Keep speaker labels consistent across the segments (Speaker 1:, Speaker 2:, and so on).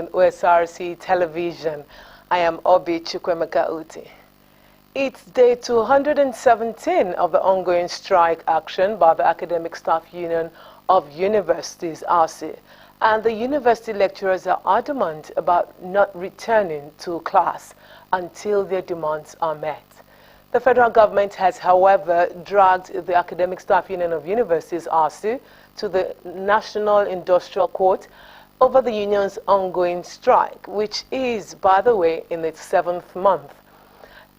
Speaker 1: on Osrc television. I am Obi Chukwemeka Uti. It's day 217 of the ongoing strike action by the Academic Staff Union of Universities, Asuu, and the university lecturers are adamant about not returning to class until their demands are met. The federal government has, however, dragged the Academic Staff Union of Universities, Asuu, to the National Industrial Court over the union's ongoing strike, which is, by the way, in its 7th month.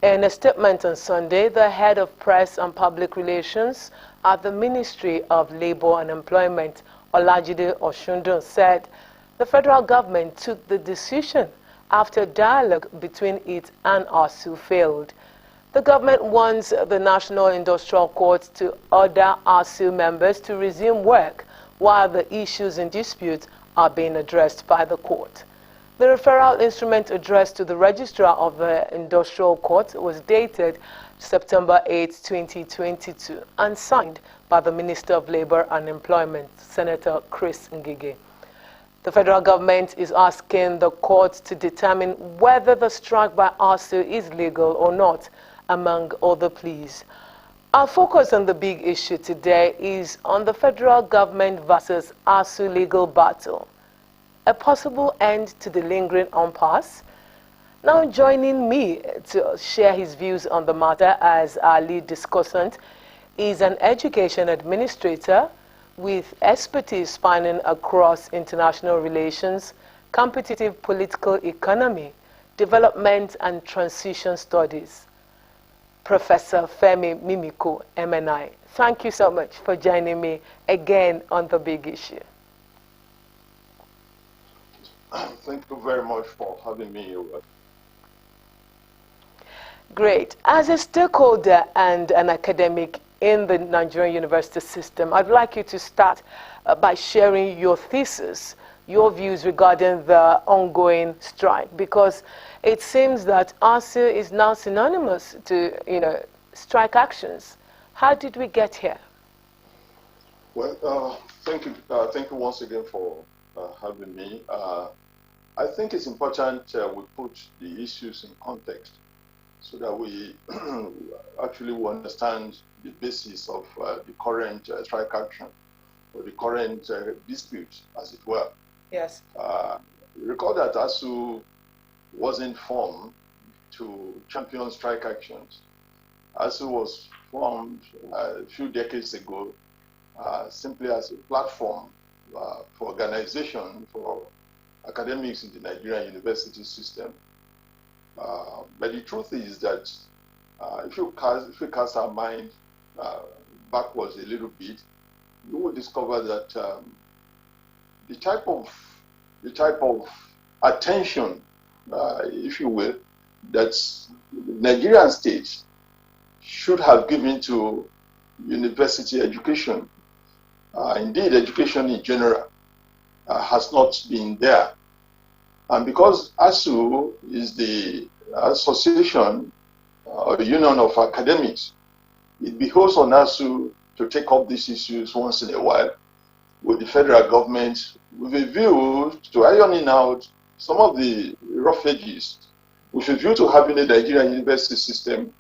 Speaker 1: In a statement on Sunday, the head of press and public relations at the Ministry of Labour and Employment, Olajide Oshundun, said the federal government took the decision after dialogue between it and Asuu failed. The government wants the National Industrial Court to order Asuu members to resume work while the issues in dispute are being addressed by the court. The referral instrument addressed to the Registrar of the Industrial Court was dated September 8, 2022 and signed by the Minister of Labour and Employment, Senator Chris Ngige. The federal government is asking the court to determine whether the strike by Asuu is legal or not, among other pleas. Our focus on the big issue today is on the federal government versus Asuu legal battle. A possible end to the lingering impasse? Now joining me to share his views on the matter as our lead discussant is an education administrator with expertise spanning across international relations, competitive political economy, development and transition studies. Professor Femi Mimiko, MNI. Thank you so much for joining me again on the big issue.
Speaker 2: Thank you very much for having me here.
Speaker 1: Great. As a stakeholder and an academic in the Nigerian university system, I'd like you to start by sharing your thesis, your views regarding the ongoing strike, because it seems that Asuu is now synonymous to, strike actions. How did we get here?
Speaker 2: Well, thank you once again for having me. I think it's important we put the issues in context so that we actually will understand the basis of the current strike action or the current dispute, as it were.
Speaker 1: Yes.
Speaker 2: Recall that Asuu wasn't formed to champion strike actions. Asuu was formed a few decades ago simply as a platform for organization for academics in the Nigerian university system. But the truth is that if you cast our mind backwards a little bit, you will discover that the type of attention, if you will, that the Nigerian state should have given to university education, indeed education in general, has not been there. And because Asuu is the association or the union of academics, it behoves on Asuu to take up these issues once in a while with the federal government with a view to ironing out some of the rough edges, with a view to having a Nigerian university system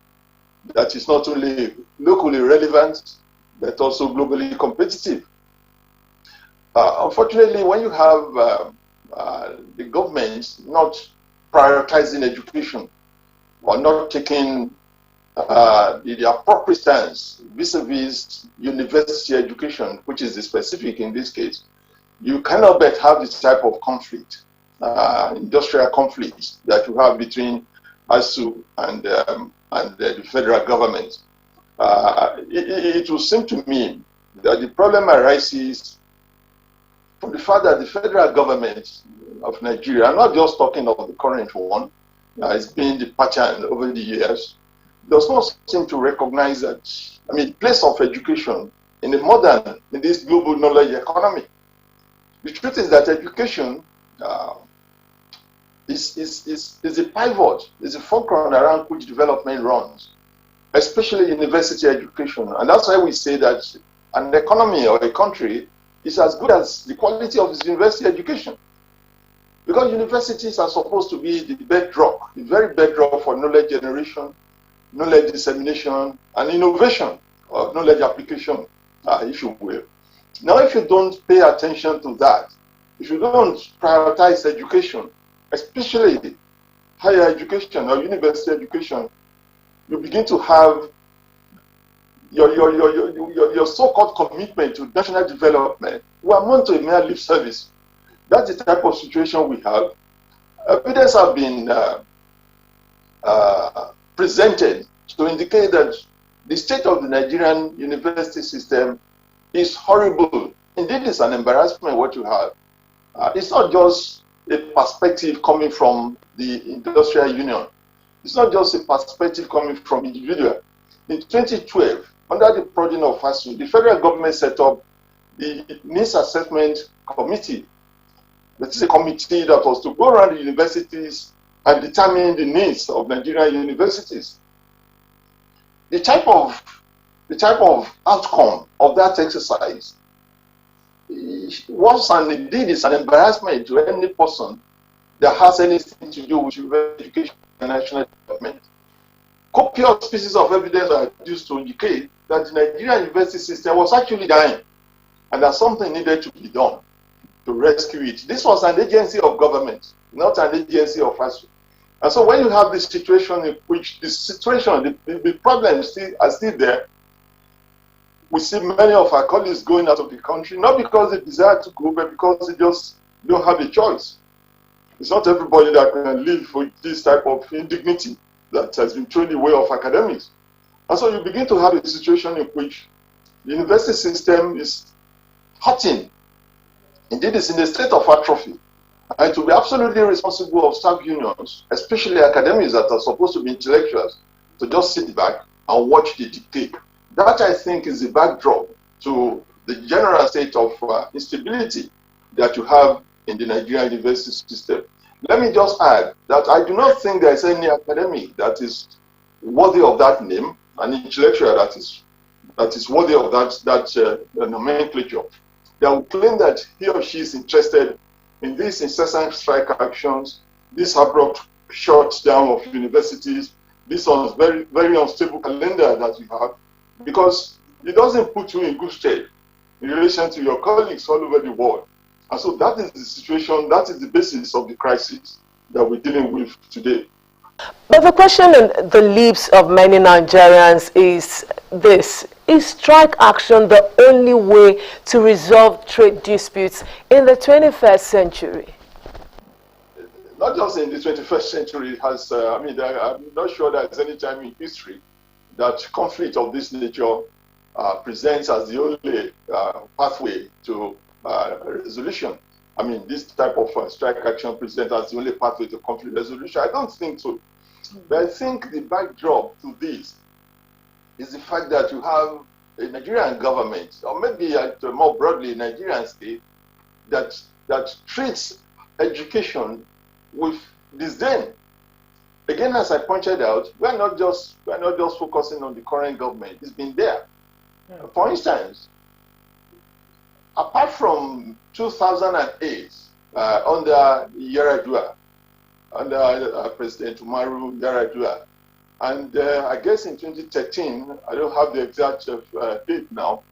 Speaker 2: that is not only locally relevant, but also globally competitive. Unfortunately, when you have the government not prioritizing education or not taking the appropriate stance vis-a-vis university education, which is the specific in this case, you cannot but have this type of conflict, industrial conflict that you have between Asuu and the federal government. It will seem to me that the problem arises from the fact that the federal government of Nigeria, I'm not just talking of the current one, it's been the pattern over the years, does not seem to recognize that, the place of education in this global knowledge economy. The truth is that education is a pivot, is a fulcrum around which development runs, especially university education. And that's why we say that an economy or a country is as good as the quality of its university education. Because universities are supposed to be the bedrock, the very bedrock for knowledge generation, knowledge dissemination, and innovation, or knowledge application, if you will. Now, if you don't pay attention to that, if you don't prioritize education, especially higher education or university education, you begin to have your so-called commitment to national development will amount to a mere lip service. That's the type of situation we have. Evidence have been presented to indicate that the state of the Nigerian university system is horrible. Indeed, it's an embarrassment what you have. It's not just a perspective coming from the industrial union. It's not just a perspective coming from individual. In 2012, under the prodding of Asuu, the federal government set up the Needs Assessment Committee. That is a committee that was to go around the universities and determine the needs of Nigerian universities. The type of outcome of that exercise was, and indeed is, an embarrassment to any person that has anything to do with university education and national development. Copious pieces of evidence are used to indicate that the Nigerian university system was actually dying and that something needed to be done to rescue it. This was an agency of government, not an agency of Asuu. And so when you have this situation in which the problems are still there, we see many of our colleagues going out of the country, not because they desire to go, but because they just don't have a choice. It's not everybody that can live with this type of indignity that has been thrown away of academics. And so you begin to have a situation in which the university system is hurting. Indeed, it's in a state of atrophy. And to be absolutely responsible of staff unions, especially academics that are supposed to be intellectuals, to just sit back and watch the decay. That, I think, is the backdrop to the general state of instability that you have in the Nigerian university system. Let me just add that I do not think there is any academic that is worthy of that name, an intellectual that is worthy of that nomenclature, that will claim that he or she is interested in these incessant strike actions, this abrupt shutdown of universities, this very, very unstable calendar that we have, because it doesn't put you in good stead in relation to your colleagues all over the world. And so that is the situation, that is the basis of the crisis that we're dealing with today.
Speaker 1: But the question on the lips of many Nigerians is this: is strike action the only way to resolve trade disputes in the 21st century?
Speaker 2: Not just in the 21st century, I'm not sure there's any time in history that conflict of this nature presents as the only pathway to resolution. I mean, this type of strike action presents as the only pathway to conflict resolution. I don't think so. But I think the backdrop to this is the fact that you have a Nigerian government, or maybe more broadly, a Nigerian state, that treats education with disdain. Again, as I pointed out, we're not just focusing on the current government. It's been there. For instance, apart from 2008, under Yar'Adua, under President Umaru Yar'Adua, and I guess in 2013, I don't have the exact date now,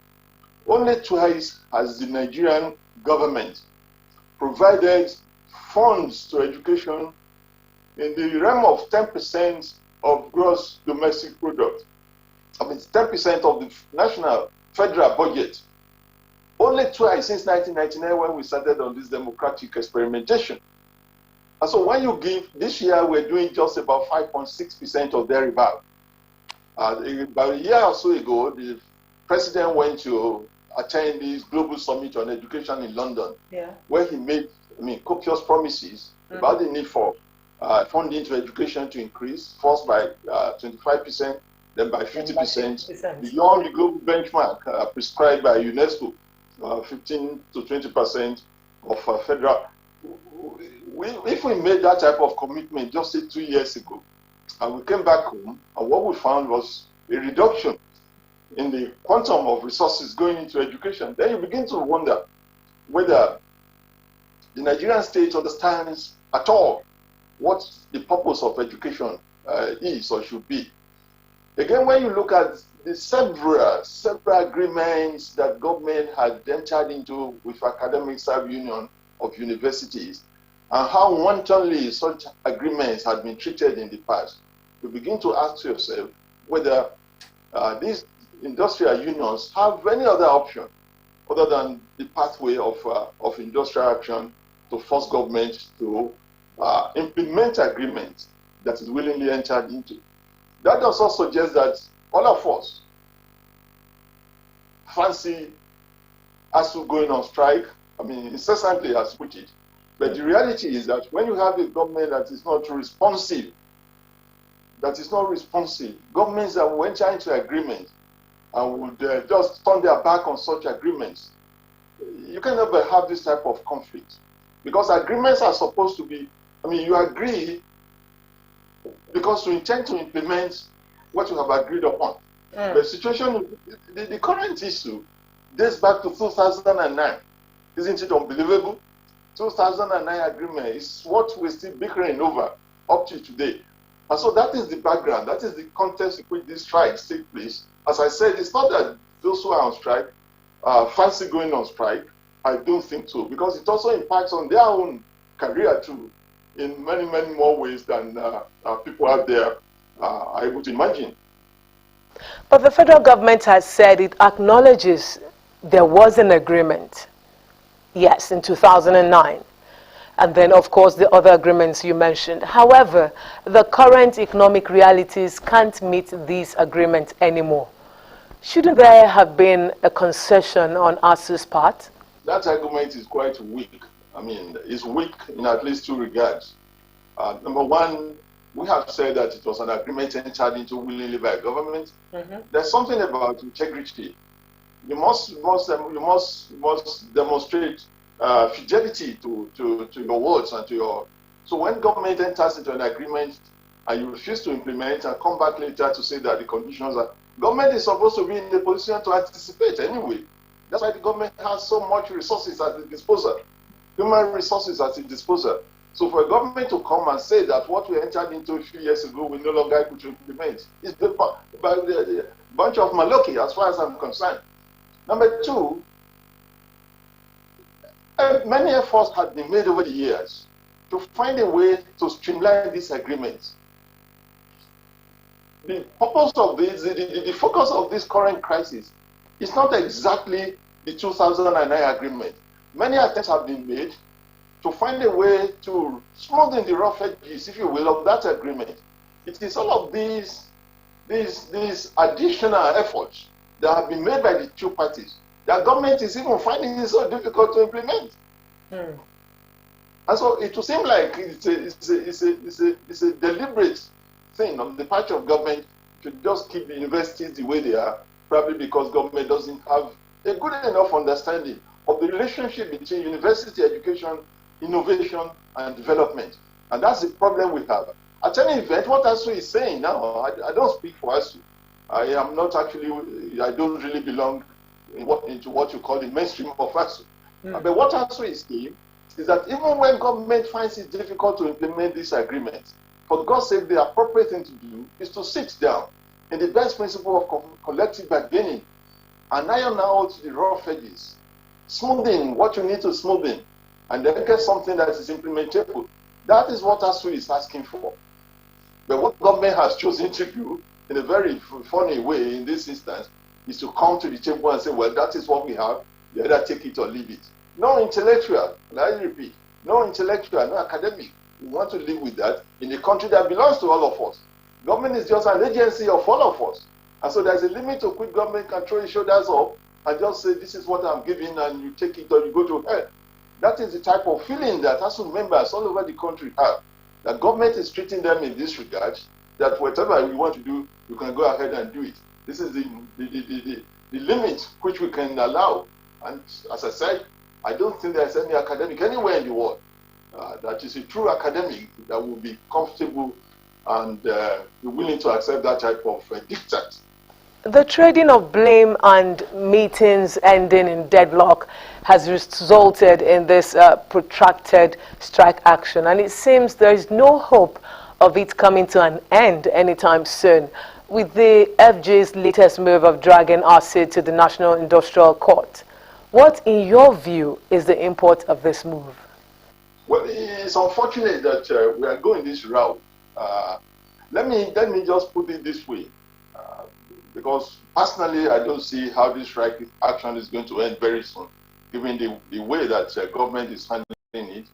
Speaker 2: only twice has the Nigerian government provided funds to education in the realm of 10% of gross domestic product. I mean, 10% of the national federal budget. Only twice since 1999 when we started on this democratic experimentation. And so when you give, this year we're doing just about 5.6% of thereabout. About a year or so ago, the president went to attend this global summit on education in London, where he made, copious promises about the need for funding to education to increase, first by 25%, then by 50%, beyond the global benchmark prescribed by UNESCO, 15 to 20% of federal. If we made that type of commitment just say 2 years ago, and we came back home, and what we found was a reduction in the quantum of resources going into education, then you begin to wonder whether the Nigerian state understands at all what the purpose of education is or should be. Again, when you look at the several agreements that government had entered into with academic staff union of universities, and how wantonly such agreements had been treated in the past, you begin to ask yourself whether these industrial unions have any other option other than the pathway of industrial action to force government to implement agreements that is willingly entered into. That does also suggest that all of us fancy Asuu going on strike, I mean, incessantly as put it. But the reality is that when you have a government that is not responsive, governments that will enter into agreements and would just turn their back on such agreements, you can never have this type of conflict. Because agreements are supposed to be, I mean, you agree because you intend to implement what you have agreed upon. The situation, the current issue dates back to 2009. Isn't it unbelievable? 2009 agreement is what we're still bickering over up to today. And so that is the background, that is the context in which these strikes take place. As I said, it's not that those who are on strike fancy going on strike. I don't think so, because it also impacts on their own career too, in many, many more ways than people out there are able to imagine.
Speaker 1: But the federal government has said it acknowledges there was an agreement, yes, in 2009. And then, of course, the other agreements you mentioned. However, the current economic realities can't meet these agreements anymore. Shouldn't there have been a concession on Asuu's part?
Speaker 2: That argument is quite weak. I mean, it's weak in at least two regards. Number one, we have said that it was an agreement entered into willingly by government. There's something about integrity. You must demonstrate fidelity to your words and to your. So when government enters into an agreement and you refuse to implement and come back later to say that the conditions are, government is supposed to be in the position to anticipate anyway. That's why the government has so much resources at its disposal, human resources at its disposal. So for a government to come and say that what we entered into a few years ago we no longer able to implement is a bunch of malarkey as far as I'm concerned. Number two, many efforts have been made over the years to find a way to streamline these agreements. The purpose of this, the focus of this current crisis is not exactly the 2009 agreement. Many attempts have been made to find a way to smoothen the rough edges, if you will, of that agreement. It is all of these additional efforts that have been made by the two parties. The government is even finding it so difficult to implement. And so it will seem like it's a deliberate thing on the part of government to just keep the universities the way they are, probably because government doesn't have a good enough understanding of the relationship between university education, innovation, and development. And that's the problem we have. At any event, what Asuu is saying now, I don't speak for Asuu. I am not actually, I don't really belong into what you call the mainstream of Asuu. But what Asuu is saying is that even when government finds it difficult to implement these agreements, for God's sake, the appropriate thing to do is to sit down in the best principle of collective bargaining and iron out the rough edges, smoothing what you need to smoothen, and then get something that is implementable. That is what Asuu is asking for. But what government has chosen to do, in a very funny way in this instance, is to come to the table and say, well, that is what we have, you either take it or leave it. No intellectual, and I repeat, no intellectual, no academic, we want to live with that in a country that belongs to all of us. Government is just an agency of all of us. And so there's a limit to which government can throw its shoulders up and just say, this is what I'm giving, and you take it or you go to hell. That is the type of feeling that Asuu members all over the country have. That government is treating them in this regard, that whatever we want to do, you can go ahead and do it. This is the limit which we can allow. And as I said, I don't think there's any academic anywhere in the world that is a true academic that will be comfortable and be willing to accept that type of diktat.
Speaker 1: The trading of blame and meetings ending in deadlock has resulted in this protracted strike action, and it seems there is no hope of it coming to an end anytime soon, with the FG's latest move of dragging Asuu to the National Industrial Court. What, in your view, is the import of this move?
Speaker 2: Well, it's unfortunate that we are going this route. Let me just put it this way, because personally, I don't see how this strike action is going to end very soon, given the way that government is handling it.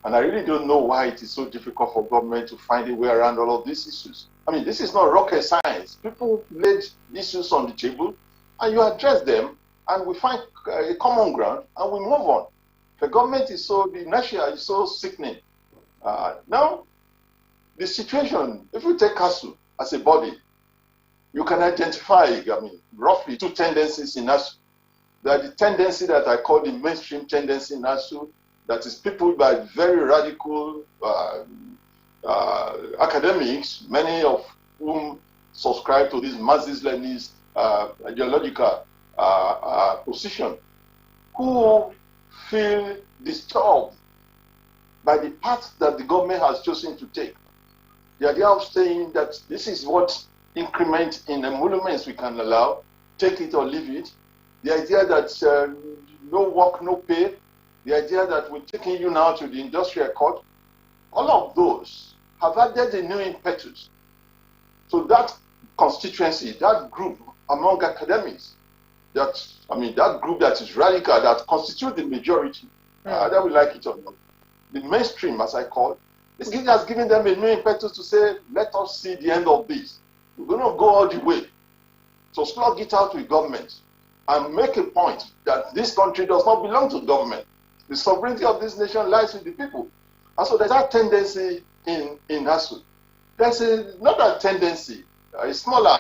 Speaker 2: And I really don't know why it is so difficult for government to find a way around all of these issues. I mean, this is not rocket science. People laid issues on the table, and you address them, and we find a common ground, and we move on. The government is the inertia is so sickening. Now, the situation, if you take Asuu as a body, you can identify, I mean, roughly two tendencies in Asuu. There are the tendency that I call the mainstream tendency in Asuu, that is peopled by very radical academics, many of whom subscribe to this Marxist-Leninist ideological position, who feel disturbed by the path that the government has chosen to take. The idea of saying that this is what increment in emoluments we can allow, take it or leave it. The idea that no work, no pay. The idea that we're taking you now to the industrial court. All of those have added a new impetus. So that constituency, that group among academics, that group that is radical, that constitutes the majority, that we like it or not, the mainstream, as I call it, it has given them a new impetus to say, let us see the end of this. We're going to go all the way. So slug it out with government and make a point that this country does not belong to government. The sovereignty of this nation lies with the people. And so there's that tendency in Asuu. There's another tendency, smaller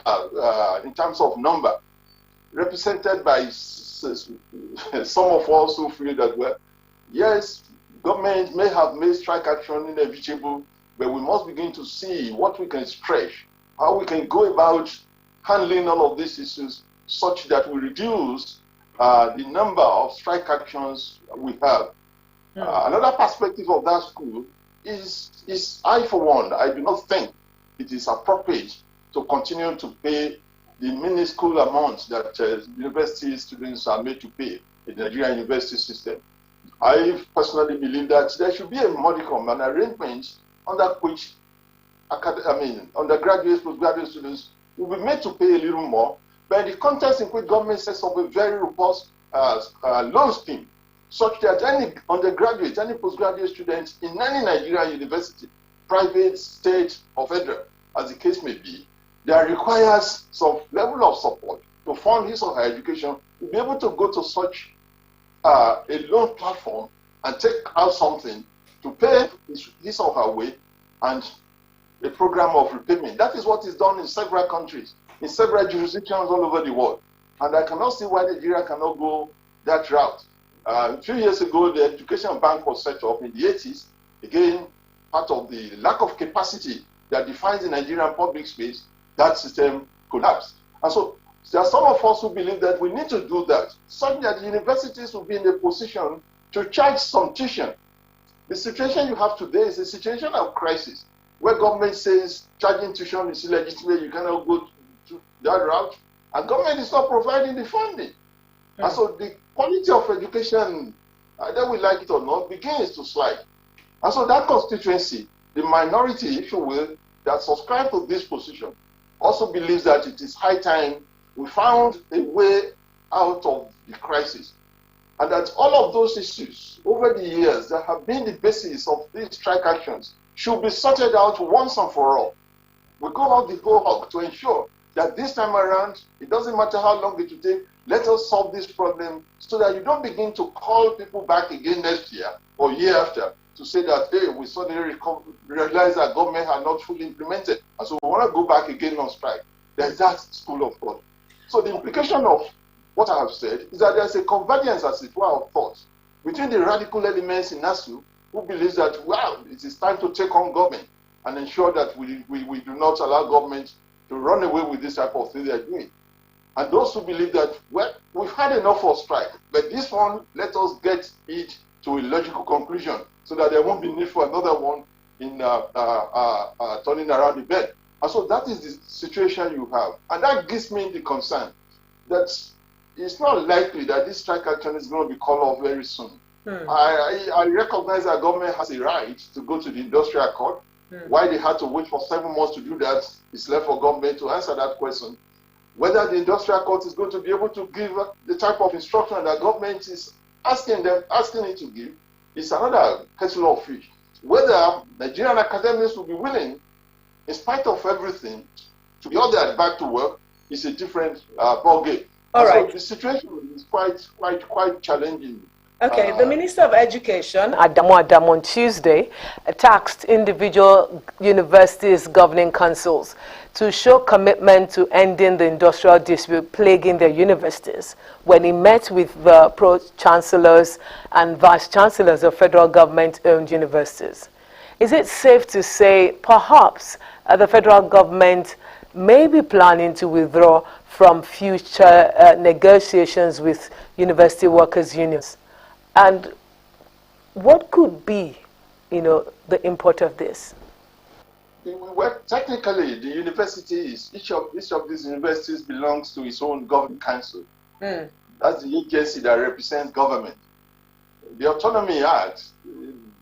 Speaker 2: in terms of number, represented by some of us who feel that, well, yes, government may have made strike action inevitable, but we must begin to see what we can stretch, how we can go about handling all of these issues such that we reduce the number of strike actions we have. Another perspective of that school is I, for one, I do not think it is appropriate to continue to pay the minuscule amounts that university students are made to pay in the Nigerian university system. I personally believe that there should be a modicum, an arrangement under which undergraduate, postgraduate students will be made to pay a little more, but in the context in which government sets up a very robust loan scheme, such that any undergraduate, any postgraduate student in any Nigerian university, private, state, or federal, as the case may be, that requires some level of support to fund his or her education, to be able to go to such a loan platform and take out something to pay his or her way and a program of repayment. That is what is done in several countries, in several jurisdictions all over the world. And I cannot see why Nigeria cannot go that route. A few years ago, the Education Bank was set up in the 80s. Again, part of the lack of capacity that defines the Nigerian public space, that system collapsed. And so there are some of us who believe that we need to do that, such that the universities will be in a position to charge some tuition. The situation you have today is a situation of crisis, where government says charging tuition is illegitimate, you cannot go to that route, and government is not providing the funding. And so the quality of education, whether we like it or not, begins to slide. And so that constituency, the minority, if you will, that subscribe to this position, also believes that it is high time we found a way out of the crisis. And that all of those issues over the years that have been the basis of these strike actions should be sorted out once and for all. We go out the whole hog to ensure that this time around, it doesn't matter how long it will take, let us solve this problem so that you don't begin to call people back again next year or year after to say that, hey, we suddenly realize that government had not fully implemented, and so we want to go back again on strike. There's that school of thought. So the implication of what I have said is that there's a convergence, as it were, of thoughts between the radical elements in Asuu who believes that, well, it is time to take on government and ensure that we do not allow government to run away with this type of thing they're doing. And those who believe that, well, we've had enough of strike, but this one, let us get it to a logical conclusion so that there won't be need for another one in turning around the bend. And so that is the situation you have. And that gives me the concern that it's not likely that this strike action is going to be called off very soon. I recognize that government has a right to go to the industrial court. Why they had to wait for 7 months to do that is left for government to answer that question. Whether the industrial court is going to be able to give the type of instruction that government is asking it to give is another kettle of fish. Whether Nigerian academics will be willing, in spite of everything, to be ordered back to work is a different ballgame.
Speaker 1: All right.
Speaker 2: So the situation is quite challenging.
Speaker 1: Okay, the Minister of Education, Adam, on Tuesday, tasked individual universities' governing councils to show commitment to ending the industrial dispute plaguing their universities when he met with the pro-chancellors and vice-chancellors of federal government-owned universities. Is it safe to say perhaps the federal government may be planning to withdraw from future negotiations with university workers' unions? And what could be, the import of this?
Speaker 2: Well, technically, the universities, each of these universities belongs to its own governing council. That's the agency that represents government. The Autonomy Act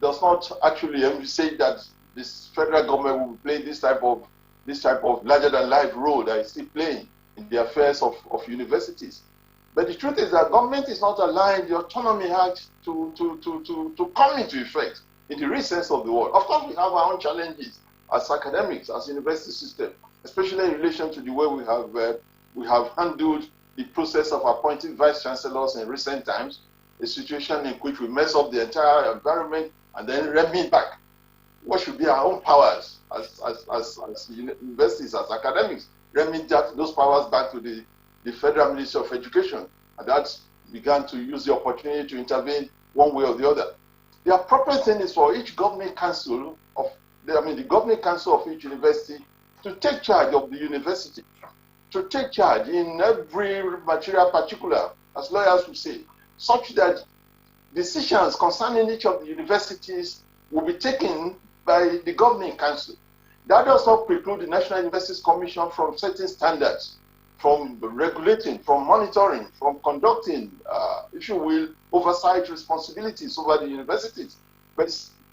Speaker 2: does not actually say that this federal government will play this type of larger-than-life role that it's still playing in the affairs of universities. But the truth is that government is not allowing the Autonomy Act to come into effect in the real sense of the word. Of course, we have our own challenges as academics, as university system, especially in relation to the way we have handled the process of appointing vice chancellors in recent times, a situation in which we mess up the entire environment and then remit back. What should be our own powers as universities, as academics, remit those powers back to the Federal Ministry of Education, and that began to use the opportunity to intervene one way or the other. The appropriate thing is for each governing council the governing council of each university to take charge of the university, to take charge in every material particular, as lawyers would say, such that decisions concerning each of the universities will be taken by the governing council. That does not preclude the National Universities Commission from setting standards, from regulating, from monitoring, from conducting, if you will, oversight responsibilities over the universities. But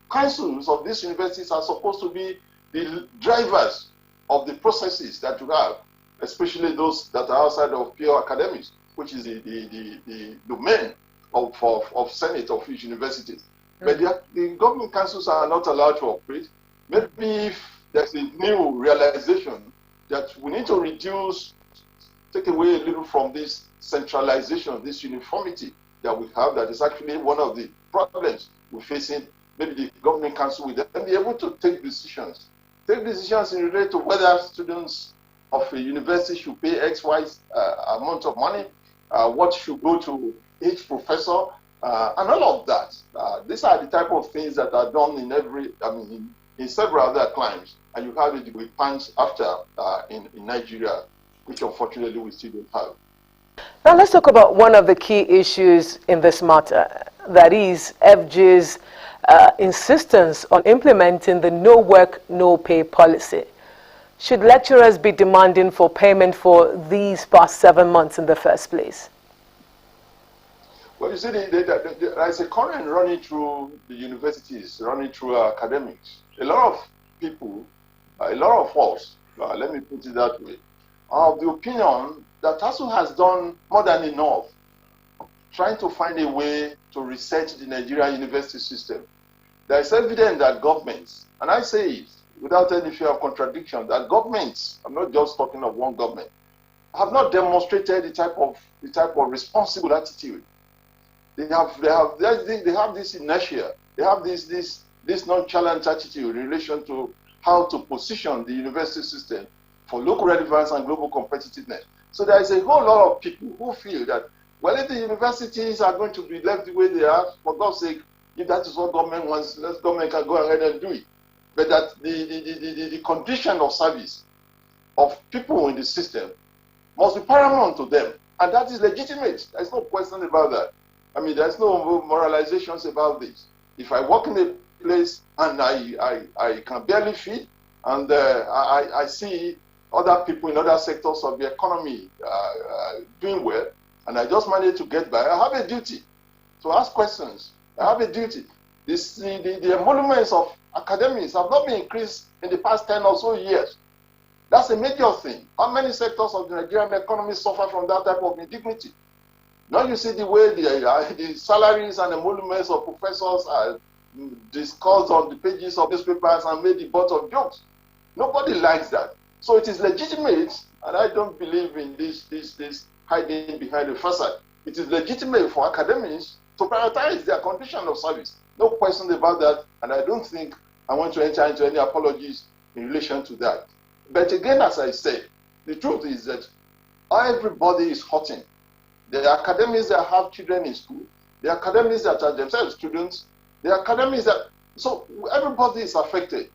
Speaker 2: councils of these universities are supposed to be the drivers of the processes that you have, especially those that are outside of pure academics, which is the domain of Senate of each university. But the government councils are not allowed to operate. Maybe if there's a new realization that we need to take away a little from this centralization, this uniformity that we have, that is actually one of the problems we're facing. Maybe the governing council will then be able to take decisions in relation to whether students of a university should pay X, Y amount of money, what should go to each professor, and all of that. These are the type of things that are done in several other climes, and you have it with pants after in Nigeria, which unfortunately we still don't have.
Speaker 1: Now let's talk about one of the key issues in this matter, that is FG's insistence on implementing the no work, no pay policy. Should lecturers be demanding for payment for these past 7 months in the first place?
Speaker 2: Well, you see, there's a current running through the universities, running through academics. A lot of people, a lot of us, let me put it that way, are of the opinion that Asuu has done more than enough trying to find a way to reset the Nigerian university system. There is evidence that governments, and I say it without any fear of contradiction, that governments, I'm not just talking of one government, have not demonstrated the type of responsible attitude. They have this inertia. They have this nonchalant attitude in relation to how to position the university system for local relevance and global competitiveness. So there is a whole lot of people who feel that, well, if the universities are going to be left the way they are, for God's sake, if that is what government wants, government can go ahead and do it. But that the condition of service of people in the system must be paramount to them. And that is legitimate. There's no question about that. I mean, there's no moralizations about this. If I work in a place and I can barely feed, and I see other people in other sectors of the economy doing well, and I just manage to get by, I have a duty to ask questions. I have a duty. The emoluments of academics have not been increased in the past 10 or so years. That's a major thing. How many sectors of the Nigerian economy suffer from that type of indignity? Now you see the way the salaries and emoluments of professors are discussed on the pages of newspapers and made the butt of jokes. Nobody likes that. So it is legitimate, and I don't believe in this hiding behind the facade. It is legitimate for academics to prioritize their condition of service. No question about that, and I don't think I want to enter into any apologies in relation to that. But again, as I said, the truth is that everybody is hurting. The academics that have children in school, the academics that are themselves students, the academics that... So everybody is affected.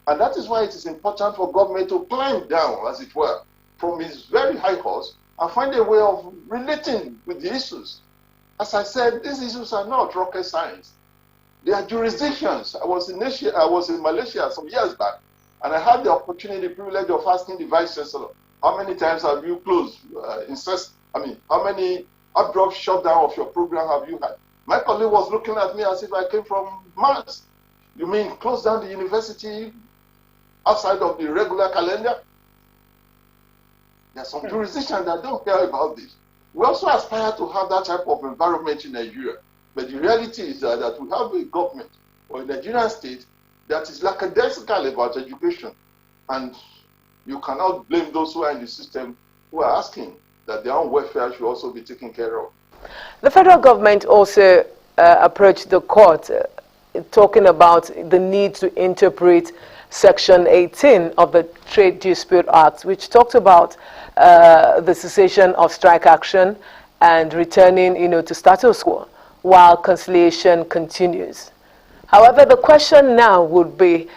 Speaker 2: And that is why it is important for government to climb down, as it were, from its very high horse and find a way of relating with the issues. As I said, these issues are not rocket science. They are jurisdictions. I was in Malaysia some years back, and I had the opportunity, the privilege of asking the Vice Chancellor, how many times have you closed, how many abrupt shutdown of your program have you had? My colleague was looking at me as if I came from Mars. You mean close down the university outside of the regular calendar? There are some jurisdictions that don't care about this. We also aspire to have that type of environment in Nigeria. But the reality is that we have a government or a Nigerian state that is lackadaisical about education. And you cannot blame those who are in the system who are asking that their own welfare should also be taken care of.
Speaker 1: The federal government also approached the court talking about the need to interpret Section 18 of the Trade Dispute Act, which talked about the cessation of strike action and returning, to status quo while conciliation continues. However, the question now would be,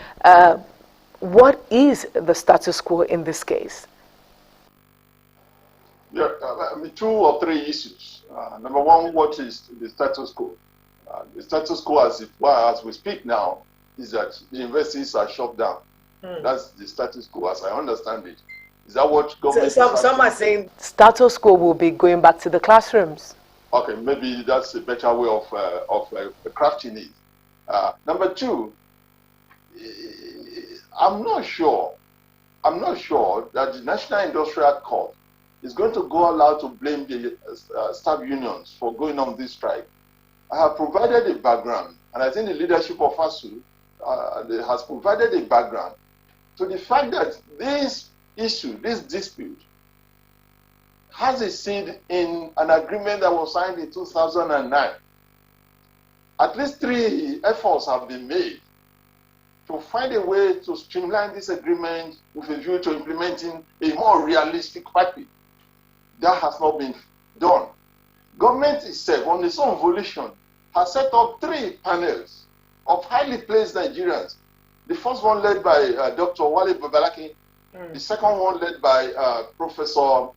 Speaker 1: what is the status quo in this case?
Speaker 2: Yeah, two or three issues. Number one, what is the status quo? The status quo, as we speak now, is that the universities are shut down. That's the status quo, as I understand it. Is that what government
Speaker 1: some are saying status quo will be going back to the classrooms.
Speaker 2: Okay, maybe that's a better way of crafting it. Number two, I'm not sure that the National Industrial Court is going to go allowed to blame the staff unions for going on this strike. I have provided a background, and I think the leadership of Asuu has provided a background to the fact that this issue, this dispute, has a seed in an agreement that was signed in 2009. At least 3 efforts have been made to find a way to streamline this agreement with a view to implementing a more realistic package. That has not been done. Government itself, on its own volition, has set up 3 panels of highly placed Nigerians. The first one led by Dr. Wale Babalaki, the second one led by Professor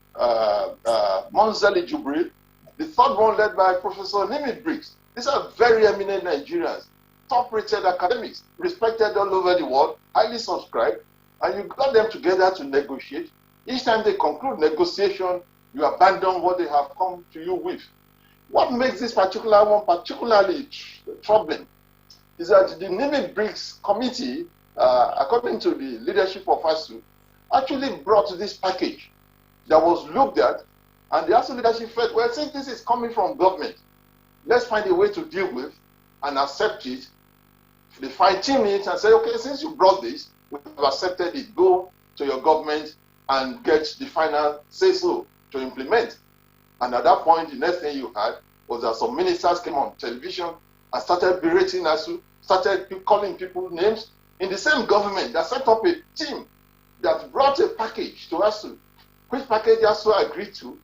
Speaker 2: Monzali Jubril, the third one led by Professor Nimi Briggs. These are very eminent Nigerians, top-rated academics, respected all over the world, highly subscribed, and you got them together to negotiate. Each time they conclude negotiation, you abandon what they have come to you with. What makes this particular one particularly troubling is that the Nimi Briggs committee, according to the leadership of Asuu, actually brought this package that was looked at, and the Asuu leadership felt, well, since this is coming from government, let's find a way to deal with and accept it. They fine-tune it and say, okay, since you brought this, we have accepted it, go to your government and get the final say-so to implement. And at that point, the next thing you had was that some ministers came on television and started berating Asuu, started calling people names in the same government that set up a team that brought a package to Asuu, which package Asuu agreed to.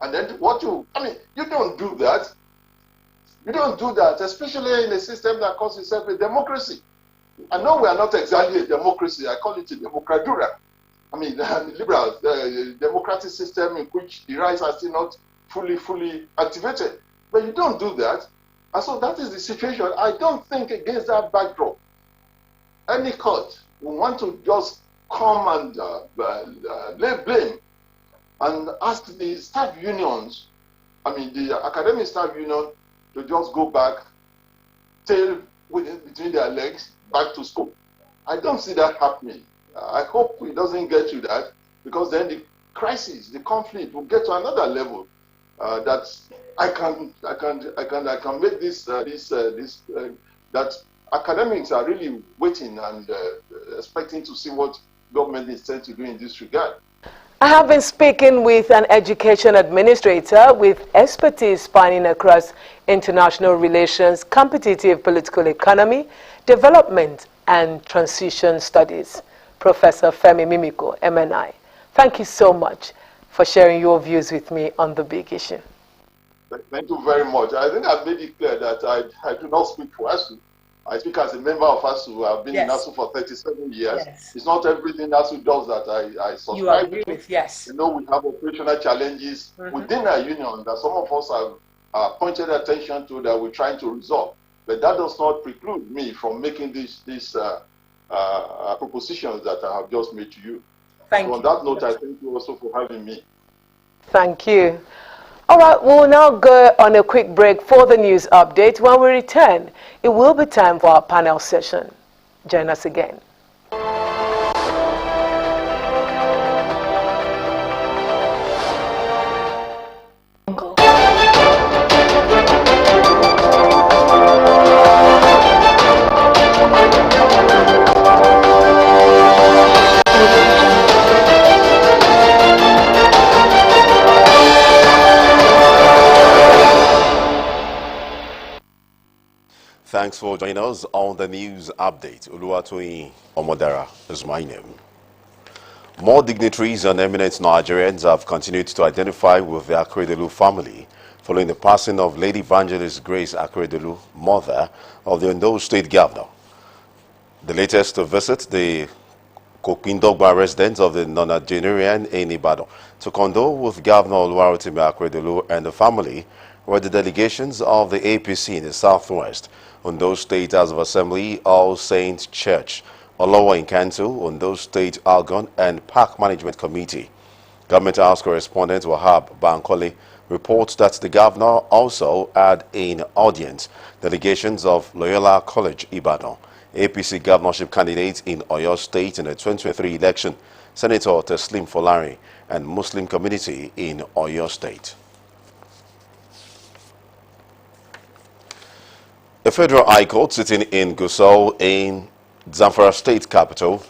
Speaker 2: And then you don't do that. You don't do that, especially in a system that calls itself a democracy. I know we are not exactly a democracy. I call it a democradura. I mean, liberal democratic system in which the rights are still not fully activated. But you don't do that. And so that is the situation. I don't think against that backdrop, any court will want to just come and lay blame and ask the staff unions, I mean, the academic staff union, to just go back, tail between their legs, back to school. I don't see that happening. I hope it doesn't get to that, because then the crisis, the conflict will get to another level. That I can make this that academics are really waiting and expecting to see what government is trying to do in this regard.
Speaker 1: I have been speaking with an education administrator with expertise spanning across international relations, competitive political economy, development, and transition studies, Professor Femi Mimiko, MNI. Thank you so much for sharing your views with me on the big issue.
Speaker 2: Thank you very much. I think I've made it clear that I do not speak for Asuu. I speak as a member of Asuu. I've been in Asuu for 37 years.
Speaker 1: Yes.
Speaker 2: It's not everything Asuu does that I subscribe
Speaker 1: you agree
Speaker 2: to.
Speaker 1: With, yes.
Speaker 2: You know, we have operational challenges within our union that some of us have pointed attention to, that we're trying to resolve. But that does not preclude me from making these propositions that I have just made to you.
Speaker 1: Thank
Speaker 2: you.
Speaker 1: On
Speaker 2: that note, I thank you also for having me.
Speaker 1: Thank you. All right, we'll now go on a quick break for the news update. When we return, it will be time for our panel session. Join us again.
Speaker 3: Thanks for joining us on the news update. Oluwatoyin Omodara is my name. More dignitaries and eminent Nigerians have continued to identify with the Akeredolu family following the passing of Lady Evangelist Grace Akeredolu, mother of the Ondo State Governor. The latest to visit the Kokindogba residents of the nonagenarian in Ibadan to condole with Governor Oluwarotimi Akeredolu and the family were the delegations of the APC in the Southwest, Ondo State House of Assembly, All Saints Church, Olowo in Kantu, Ondo State Algon, and Park Management Committee. Government House correspondent Wahab Bankole reports that the governor also had in audience delegations of Loyola College, Ibadan, APC governorship candidate in Oyo State in the 2023 election, Senator Teslim Folari, and Muslim community in Oyo State. A federal high court sitting in Gusau in Zamfara State capital,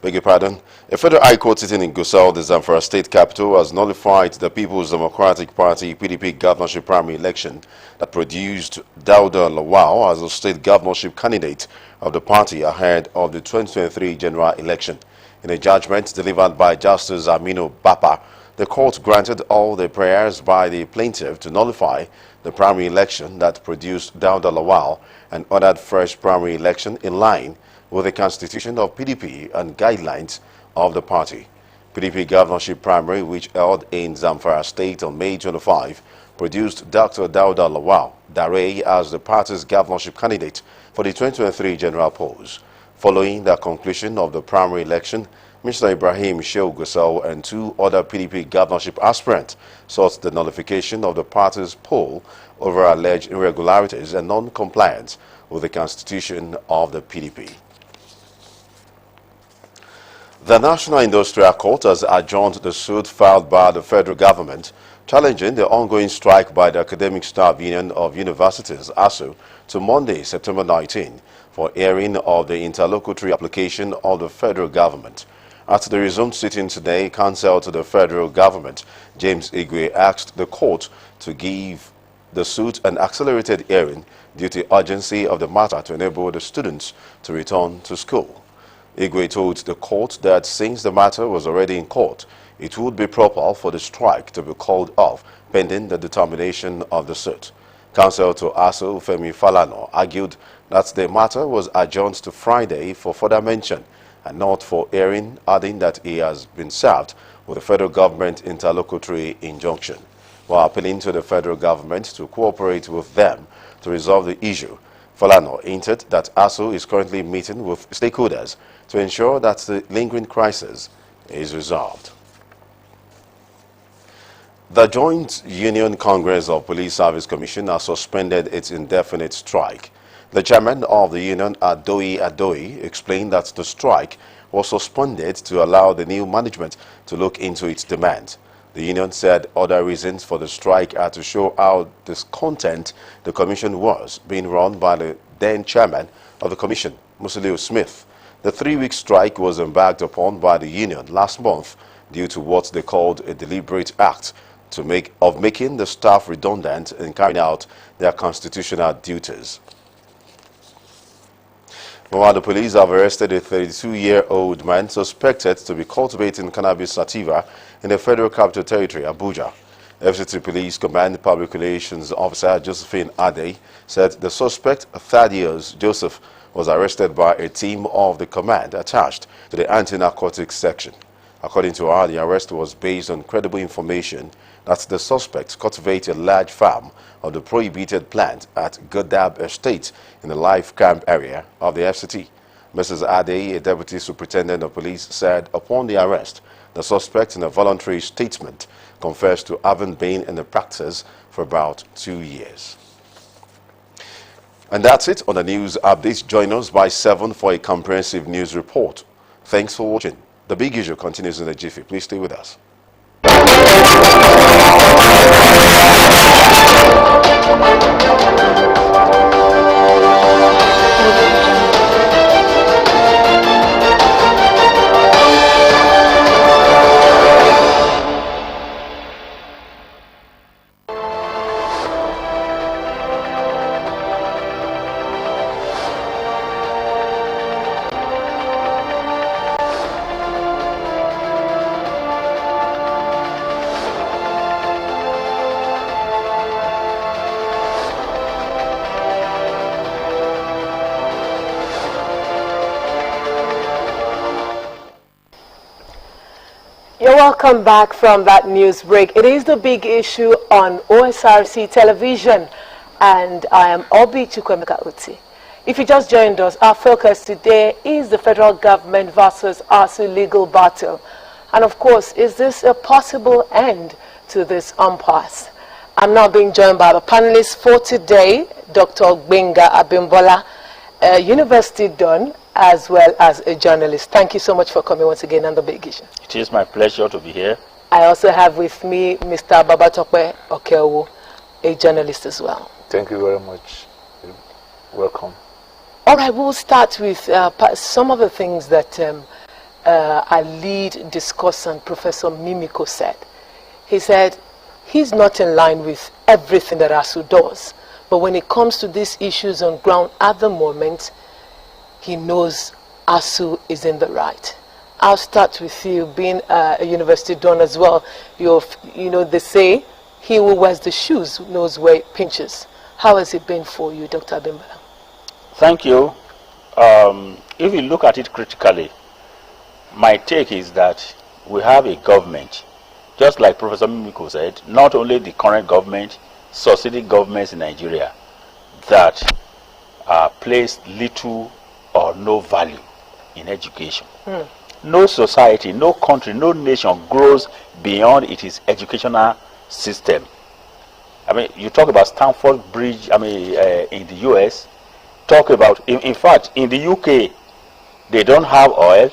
Speaker 3: a federal high court sitting in Gusau, the Zamfara State capital, has nullified the People's Democratic Party PDP governorship primary election that produced Dauda Lawal as the state governorship candidate of the party ahead of the 2023 general election. In a judgment delivered by Justice Aminu Bapa, the court granted all the prayers by the plaintiff to nullify the primary election that produced Dauda Lawal and ordered fresh primary election in line with the constitution of PDP and guidelines of the party. PDP governorship primary, which held in Zamfara State on May 25, produced Dr. Dauda Lawal Dare as the party's governorship candidate for the 2023 general polls. Following the conclusion of the primary election, Mr. Ibrahim Shehu Gusau and two other PDP governorship aspirants sought the nullification of the party's poll over alleged irregularities and non-compliance with the constitution of the PDP. The National Industrial Court has adjourned the suit filed by the federal government challenging the ongoing strike by the Academic Staff Union of Universities, Asuu, to Monday, September 19, for hearing of the interlocutory application of the federal government. At the resumed sitting today, counsel to the federal government, James Igwe, asked the court to give the suit an accelerated hearing due to the urgency of the matter to enable the students to return to school. Igwe told the court that since the matter was already in court, it would be proper for the strike to be called off pending the determination of the suit. Counsel to Asuu, Femi Falana, argued that the matter was adjourned to Friday for further mention and not for hearing, adding that he has been served with the federal government interlocutory injunction, while appealing to the federal government to cooperate with them to resolve the issue. Falana hinted that Asuu is currently meeting with stakeholders to ensure that the lingering crisis is resolved. The Joint Union Congress of Police Service Commission has suspended its indefinite strike. The chairman of the union, Adoi, explained that the strike was suspended to allow the new management to look into its demands. The union said other reasons for the strike are to show how discontent the commission was being run by the then chairman of the commission, Musiliu Smith. The 3-week strike was embarked upon by the union last month due to what they called a deliberate act of making the staff redundant in carrying out their constitutional duties. Meanwhile, the police have arrested a 32-year-old man suspected to be cultivating cannabis sativa in the Federal Capital Territory, Abuja. FCT Police Command Public Relations Officer Josephine Ade said the suspect, Thaddeus Joseph, was arrested by a team of the command attached to the anti-narcotics section. According to her, the arrest was based on credible information that the suspect cultivated a large farm of the prohibited plant at Godab Estate in the Life Camp area of the FCT. Mrs. Ade, a deputy superintendent of police, said upon the arrest, the suspect in a voluntary statement confessed to having been in the practice for about 2 years. And that's it on the news updates. Join us by 7 for a comprehensive news report. Thanks for watching. The Big Issue continues in a jiffy. Please stay with us.
Speaker 1: You're welcome back from that news break. It is the Big Issue on Osrc television, and I am Obi Chukwemeka. If you just joined us, our focus today is the federal government versus Asuu legal battle. And of course, is this a possible end to this impasse? I'm now being joined by the panelists for today, Dr. Benga Abimbola, a university don, as well as a journalist. Thank you so much for coming once again on the Big Issue.
Speaker 4: It is my pleasure to be here.
Speaker 1: I also have with me Mr. Babatope Okeowo, a journalist as well.
Speaker 5: Thank you very much. Welcome.
Speaker 1: All right, we'll start with some of the things that our lead discussant, Professor Mimiko, said. He said he's not in line with everything that Asuu does, but when it comes to these issues on ground at the moment, he knows Asuu is in the right. I'll start with you, being a university don as well. You know, they say, he who wears the shoes knows where it pinches. How has it been for you, Dr. Abimbola?
Speaker 4: Thank you. If you look at it critically, my take is that we have a government, just like Professor Mimiko said, not only the current government, succeeding governments in Nigeria, that place little or no value in education. No society, no country, no nation grows beyond its educational system. I mean, you talk about Stamford Bridge, in the US, talk about, in fact, in the UK, they don't have oil,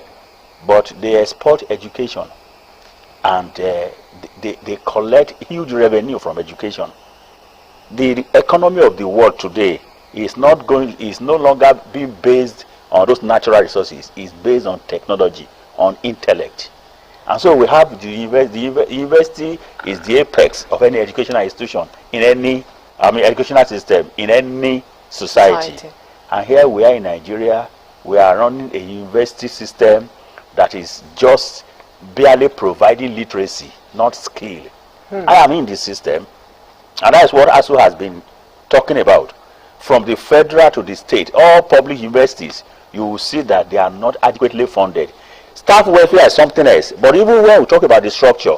Speaker 4: but they export education. And they collect huge revenue from education. The economy of the world today is no longer being based on those natural resources. It's based on technology, on intellect. And so we have the university is the apex of any educational institution in any educational system in any society. And here we are in Nigeria, we are running a university system that is just barely providing literacy, not skill. I am in this system, and that's what Asuu has been talking about. From the federal to the state, all public universities, you will see that they are not adequately funded. Staff welfare is something else. But even when we talk about the structure,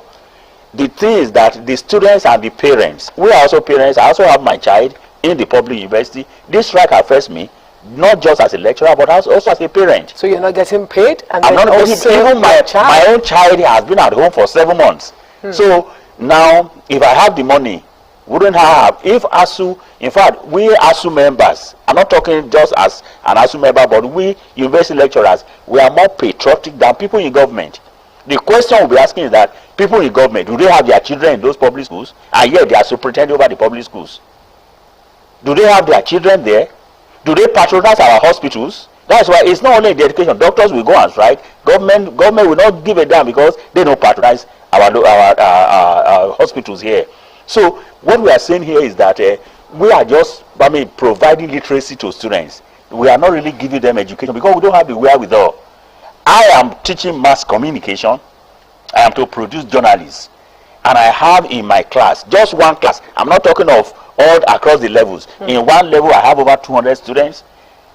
Speaker 4: the thing is that the students and the parents, we are also parents. I also have my child in the public university. This strike affects me, not just as a lecturer, but also as a parent.
Speaker 1: So you're not getting paid? And
Speaker 4: I'm
Speaker 1: then
Speaker 4: not getting,
Speaker 1: also
Speaker 4: even my own child has been at home for 7 months. So now, if I have the money, wouldn't I have? If Asuu, in fact, we Asuu members, I'm not talking just as an Asuu member, but we university lecturers, we are more patriotic than people in government. The question we'll be asking is that people in government, do they have their children in those public schools? And yet they are superintending over the public schools. Do they have their children there? Do they patronize our hospitals? That's why it's not only the education. Doctors will go and strike. Government will not give a damn because they don't patronize our hospitals here. So what we are saying here is that we are just, providing literacy to students. We are not really giving them education because we don't have the wherewithal. I am teaching mass communication. I am to produce journalists. And I have in my class, just one class, I'm not talking of all across the levels. In one level, I have over 200 students.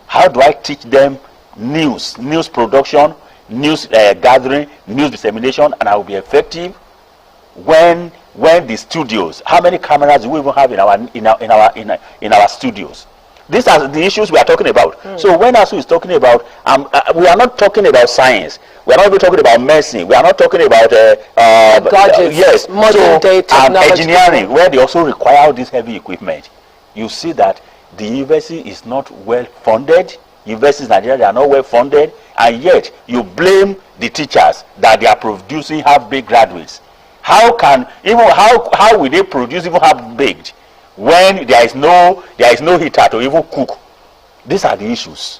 Speaker 4: How do I teach them news production, news gathering, news dissemination, and I will be effective when the studios, how many cameras do we even have in our studios? These are the issues we are talking about. So when Asuu is talking about, we are not talking about science. We are not even talking about medicine. We are not talking about
Speaker 1: gadgets,
Speaker 4: yes,
Speaker 1: modern day technology,
Speaker 4: engineering, where they also require all this heavy equipment. You see that the university is not well funded. Universities in Nigeria, they are not well funded, and yet you blame the teachers that they are producing half-baked graduates. How will they produce even half-baked when there is no heater to even cook? These are the issues.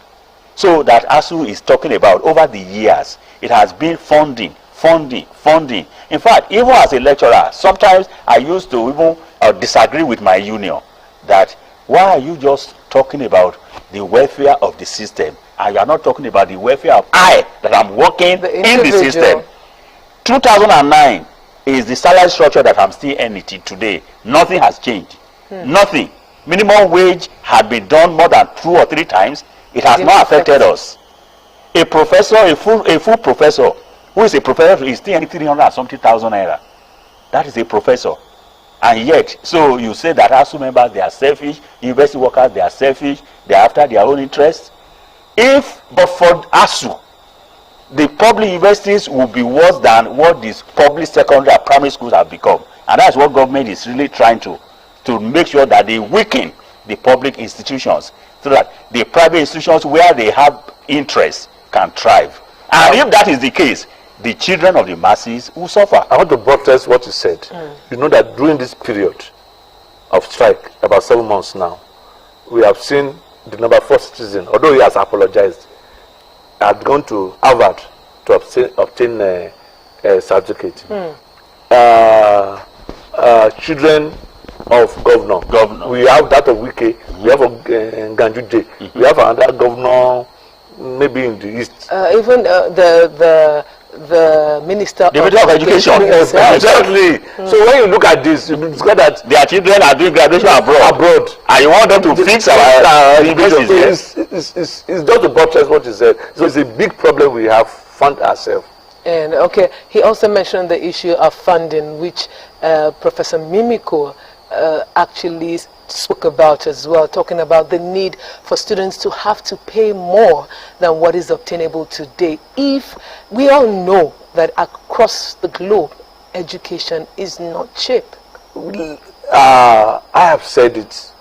Speaker 4: So that Asuu is talking about over the years, it has been funding. In fact, even as a lecturer, sometimes I used to even disagree with my union that why are you just talking about the welfare of the system and you are not talking about the welfare of I that I'm working in the system. 2009 is the salary structure that I'm still earning today. Nothing has changed. Nothing. Minimum wage had been done more than 2 or 3 times. It has not affected us. A professor, a full professor, who is a professor, is still earning 300 and something thousand naira. That is a professor. And yet, so you say that Asuu members, they are selfish, university workers, they are selfish, they are after their own interests. But for Asuu, the public universities will be worse than what these public secondary and primary schools have become. And that's what government is really trying to make sure that they weaken the public institutions so that the private institutions where they have interest can thrive. And if that is the case, the children of the masses will suffer.
Speaker 5: I want to buttress what you said. You know that during this period of strike, about 7 months now, we have seen the number 4 citizen, although he has apologized, had gone to Harvard to obtain a certificate. Children of governor. We have that of Wike. We have Ganjuje. We have another governor, maybe in the east.
Speaker 1: Even the minister
Speaker 4: of education.
Speaker 5: Exactly. So when you look at this, you discover that
Speaker 4: their children are doing graduation abroad. And you want them to fix our
Speaker 5: education. It's just to buttress what you said. So it's a big problem we have found ourselves.
Speaker 1: And okay, he also mentioned the issue of funding, which Professor Mimiko actually spoke about as well, talking about the need for students to have to pay more than what is obtainable today. If we all know that across the globe, education is not cheap.
Speaker 5: I have said it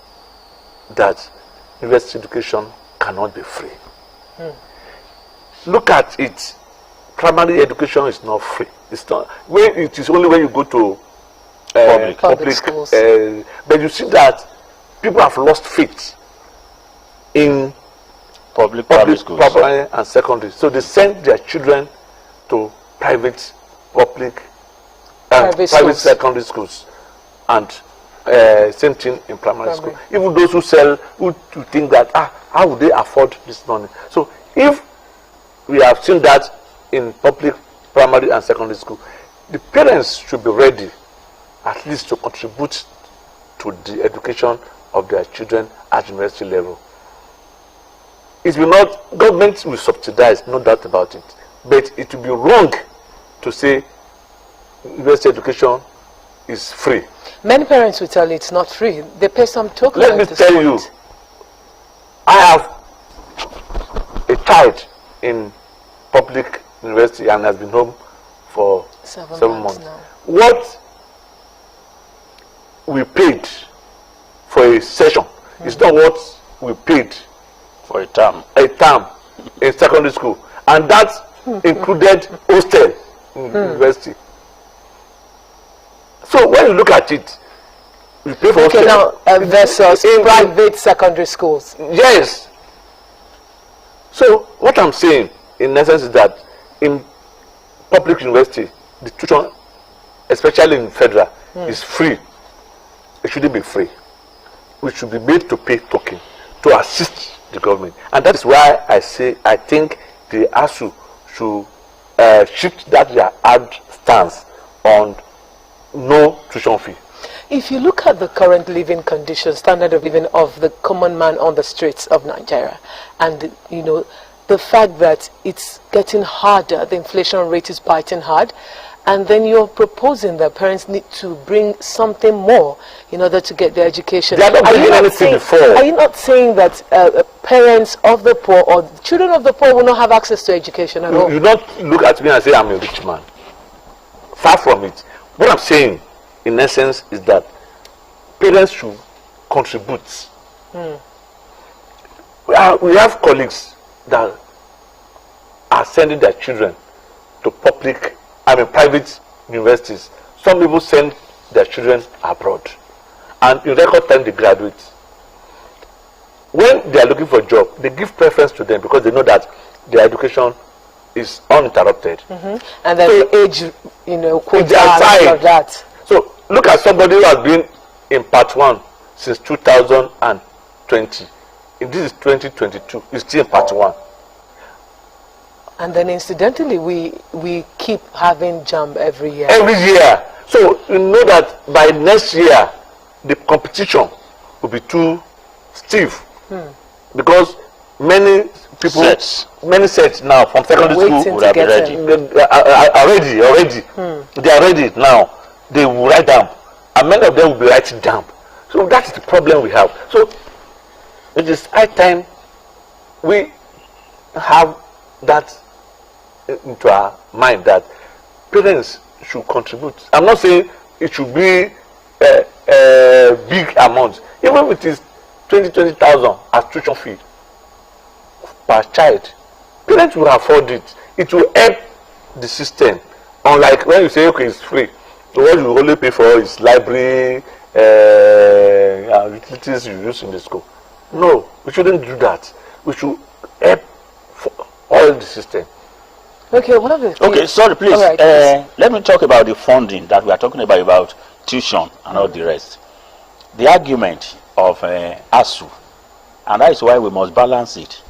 Speaker 5: that university education cannot be free. Look at it. Primary education is not free. It's not. It is only when you go to public schools. But you see that people have lost faith in public schools, primary and secondary. So they send their children to private secondary schools, and same thing in primary school. Even those who think that how would they afford this money? So if we have seen that in public primary and secondary school, the parents should be ready at least to contribute to the education of their children at university level. it will not, government will subsidize, no doubt about it. But it will be wrong to say university education is free.
Speaker 1: Many parents will tell you it's not free. They pay some token.
Speaker 5: Let me tell you, I have a child in public university and has been home for 7 months.
Speaker 1: Now.
Speaker 5: What we paid for a session is not what we paid
Speaker 4: for a term
Speaker 5: in secondary school, and that included hostel in university. So when you look at it, we pay for
Speaker 1: okay,
Speaker 5: hostel.
Speaker 1: now versus private secondary schools.
Speaker 5: Yes. So what I'm saying in essence is that in public university, the tuition, especially in federal, is free. It shouldn't be free. We should be made to pay token to assist the government, and that is why I say I think the Asuu should shift that their hard stance on no tuition fee.
Speaker 1: If you look at the current living conditions, standard of living of the common man on the streets of Nigeria, and you know the fact that it's getting harder, the inflation rate is biting hard, and then you're proposing that parents need to bring something more in order to get their education.
Speaker 5: They are not bringing anything before.
Speaker 1: Are you not saying that parents of the poor or children of the poor will not have access to education at all?
Speaker 5: You don't look at me and say I'm a rich man. Far from it. What I'm saying, in essence, is that parents should contribute. We have colleagues that are sending their children to private universities. Some people send their children abroad, and in record time they graduate. When they are looking for a job, they give preference to them because they know that their education is uninterrupted.
Speaker 1: And then the age, quota
Speaker 5: and
Speaker 1: all of that.
Speaker 5: So look at somebody who has been in part 1 since 2020. If this is 2022, he's still in part 1.
Speaker 1: And then incidentally, we keep having JAMB every year.
Speaker 5: Every year. So you know that by next year, the competition will be too stiff. Because many people, many sets now from secondary school
Speaker 4: would have been ready.
Speaker 5: Already. They are ready now. They will write down, and many of them will be writing down. So that is the problem we have. So it is high time we have that into our mind that parents should contribute. I'm not saying it should be a big amount, even if it is 20,000 as tuition fee per child. Parents will afford it. It will help the system. Unlike when you say okay, it's free, so what you only pay for is library, utilities you use in the school. No, we shouldn't do that. We should help for all the system.
Speaker 1: Okay, one of the things.
Speaker 4: Okay, sorry, please.
Speaker 1: Right,
Speaker 4: let me talk about the funding that we are talking about tuition and all the rest. The argument of Asuu, and that is why we must balance it.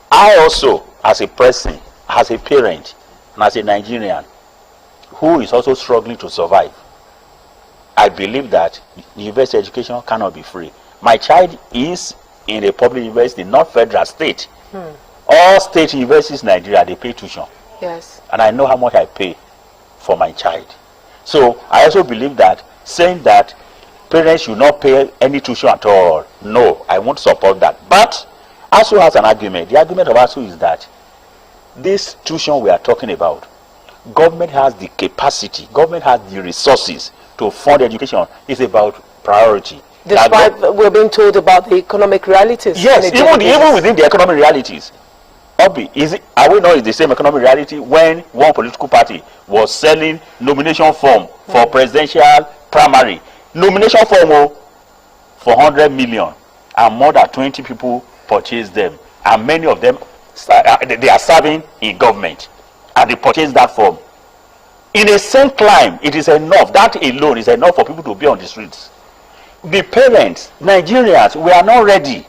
Speaker 4: I also, as a person, as a parent, and as a Nigerian who is also struggling to survive, I believe that university education cannot be free. My child is in a public university, not federal, state. All state universities in Nigeria, they pay tuition.
Speaker 1: Yes.
Speaker 4: And I know how much I pay for my child. So I also believe that saying that parents should not pay any tuition at all, no, I won't support that. But Asuu has an argument. The argument of Asuu is that this tuition we are talking about, government has the capacity, government has the resources to fund education. It's about priority.
Speaker 1: Despite we're being told about the economic realities.
Speaker 4: Yes, even within the economic realities. Obi, are we not in the same economic reality when one political party was selling nomination form for presidential primary? Nomination form for 100 million, and more than 20 people purchased them, and many of them they are serving in government, and they purchased that form. In a same climb, it is enough. That alone is enough for people to be on the streets. The parents, Nigerians, we are not ready.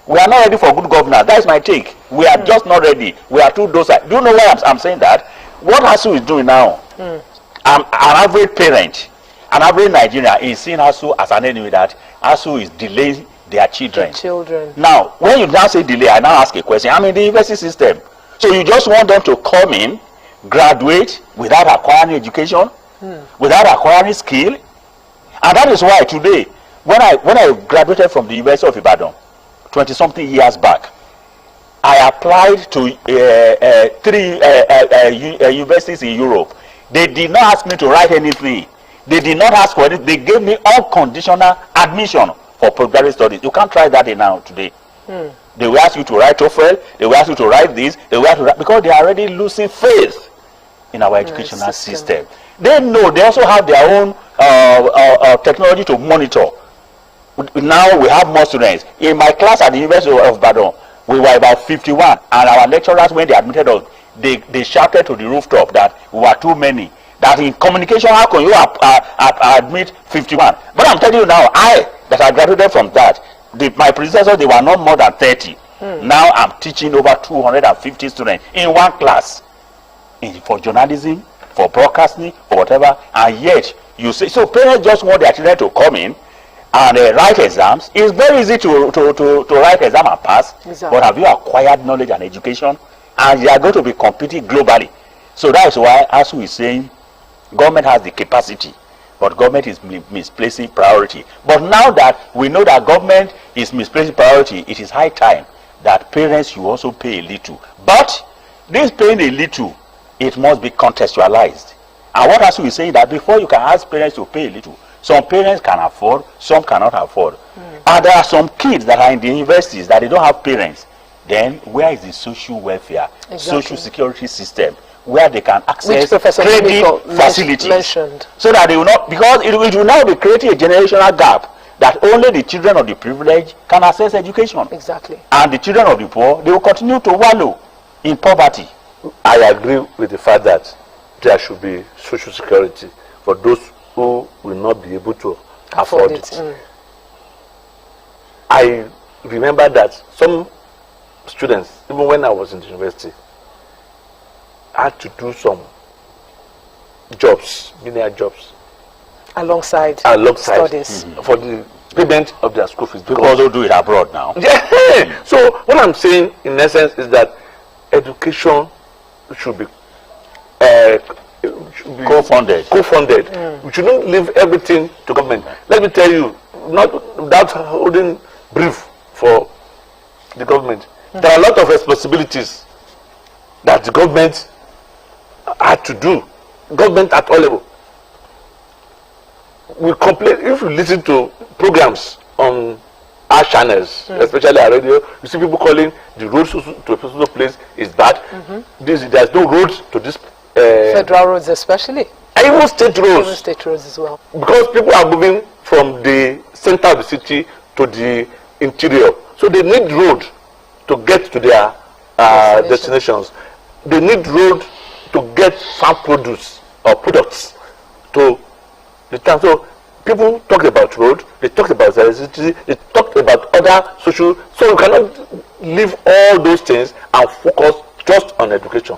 Speaker 4: We are not ready for good governance. That is my take. We are just not ready. We are too docile. Do you know why I'm saying that? What Asuu is doing now, an average parent, an average Nigerian is seeing Asuu as an enemy, that Asuu is delaying their children.
Speaker 1: Now,
Speaker 4: when you now say delay, I now ask a question. I'm in the university system. So you just want them to come in, graduate without acquiring education, without acquiring skill. And that is why today, when I graduated from the University of Ibadan 20-something years back, I applied to 3 universities in Europe. They did not ask me to write anything. They did not ask for it. They gave me unconditional admission for postgraduate studies. You can't try that now today. They will ask you to write TOEFL. They will ask you to write this. They will ask you to write, because they are already losing faith in our educational system. They know they also have their own technology to monitor. Now we have more students. In my class at the University of Ibadan, we were about 51, and our lecturers, when they admitted us, they shouted to the rooftop that we were too many. That in communication, how can you admit 51? But I'm telling you now, that I graduated from that, my predecessors, they were not more than 30. Now I'm teaching over 250 students in one class, for journalism, for broadcasting, for whatever. And yet you say, so parents just want their children to come in and write exams. It's very easy to write exam and pass. Exactly. But have you acquired knowledge and education? And you are going to be competing globally. So that is why Asuu is saying government has the capacity, but government is misplacing priority. But now that we know that government is misplacing priority, it is high time that parents should also pay a little. But this paying a little, it must be contextualized. And what Asuu is saying, that before you can ask parents to pay a little, some parents can afford, some cannot afford. And there are some kids that are in the universities that they don't have parents. Then where is the social welfare, social security system, where they can access credit facilities, so that they will not, because it will now be creating a generational gap, that only the children of the privileged can access education.
Speaker 1: Exactly.
Speaker 4: And the children of the poor, they will continue to wallow in poverty.
Speaker 5: I agree with the fact that there should be social security for those who will not be able to afford it. I remember that some students, even when I was in the university, had to do some jobs, menial jobs,
Speaker 1: alongside studies,
Speaker 5: for the payment of their school fees.
Speaker 4: People also do it abroad now.
Speaker 5: Yeah. So what I'm saying in essence is that education should be
Speaker 4: co-funded.
Speaker 5: We shouldn't leave everything to government. Let me tell you, not without holding brief for the government, there are a lot of responsibilities that the government had to do. Government at all levels. We complain, if you listen to programs on our channels, especially our radio, you see people calling the roads to a specific place is bad. There's no roads to this.
Speaker 1: Federal roads especially.
Speaker 5: And even state roads.
Speaker 1: Even state roads as well.
Speaker 5: Because people are moving from the center of the city to the interior. So they need road to get to their destinations. They need road to get farm produce or products to the town. So people talk about road, they talk about electricity, they talk about other social. So we cannot leave all those things and focus just on education.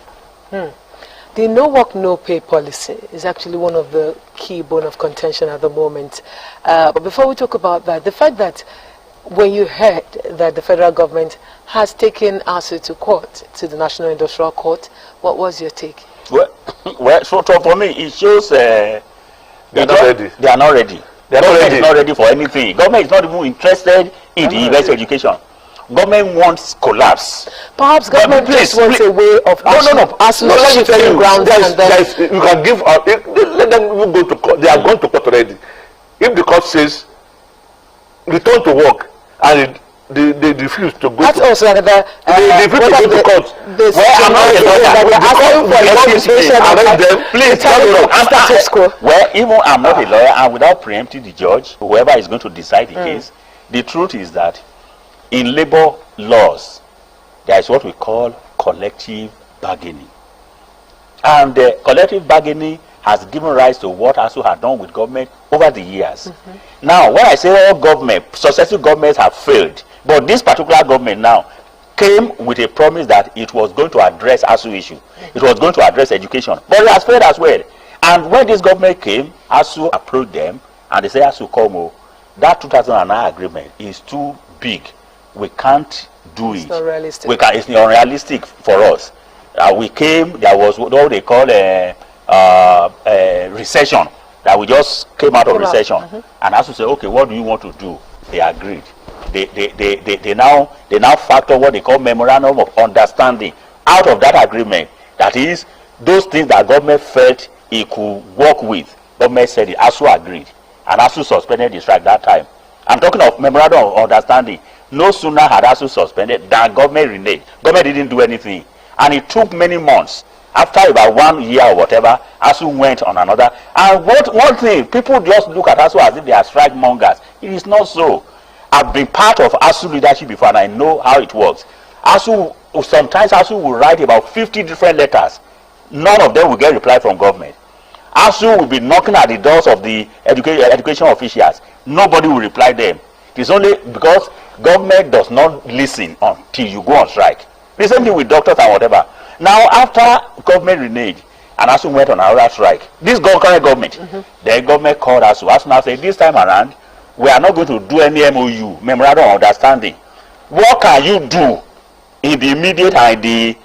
Speaker 1: The no work, no pay policy is actually one of the key bone of contention at the moment. But before we talk about that, the fact that when you heard that the federal government has taken Asuu to court, to the National Industrial Court, what was your take?
Speaker 4: Well, so for me, it shows
Speaker 5: they are not ready.
Speaker 4: They are not ready. Government is not ready for anything. Government is not even interested in the university education. Government wants collapse.
Speaker 1: Perhaps government just wants a way of
Speaker 5: Asuu shifting ground, you can give let them go to court. They are going to court already. If the court says return to work and they refuse to go,
Speaker 1: that's
Speaker 5: to
Speaker 1: also another
Speaker 5: they refuse to go to court.
Speaker 1: I'm not a lawyer.
Speaker 4: Well, even I'm not a lawyer, and without preempting the judge, whoever is going to decide the case, the truth is that in labor laws, there is what we call collective bargaining. And collective bargaining has given rise to what Asuu had done with government over the years. Now, when I say all government, successive governments have failed, but this particular government now came with a promise that it was going to address Asuu issue. It was going to address education, but it has failed as well. And when this government came, Asuu approached them, and they said, Asuu, come, that 2009 agreement is too big. We can't do
Speaker 1: It's
Speaker 4: it.
Speaker 1: not realistic.
Speaker 4: It's not realistic for us. We came, there was what they call a recession, that we just came out of recession. And Asuu said, okay, what do you want to do? They agreed. They now factor what they call memorandum of understanding out of that agreement. That is, those things that government felt it could work with, government said it. Asuu agreed, and Asuu suspended the strike that time. I'm talking of memorandum of understanding. No sooner had Asuu suspended than government reneged. Government didn't do anything, and it took many months. After about 1 year or whatever, Asuu went on another. And one thing, people just look at Asuu as if they are strike mongers. It is not so. I've been part of Asuu leadership before, and I know how it works. Sometimes Asuu will write about 50 different letters. None of them will get reply from government. Asuu will be knocking at the doors of the education officials. Nobody will reply them. It is only because government does not listen until you go on strike. The same thing with doctors and whatever. Now, after government reneged and Asuu went on another strike, this current government, the government called Asuu. Asuu now said, this time around, we are not going to do any MOU, memorandum of understanding. What can you do in the immediate and the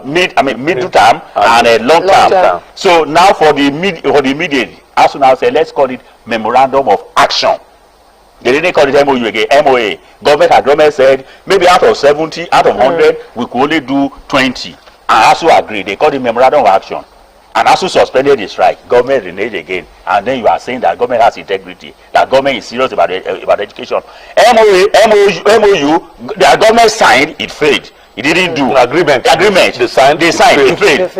Speaker 4: middle term and long term? So now for the immediate, Asuu now said, let's call it memorandum of action. They didn't call it MOU again, MOA. Government said maybe out of 70, out of 100, we could only do 20. And Asuu agreed. They called it memorandum of action. And Asuu suspended the strike. Government reneged again. And then you are saying that government has integrity, that government is serious about education. MOU, the government signed, it failed. It didn't do.
Speaker 5: Agreement.
Speaker 4: They signed, it failed.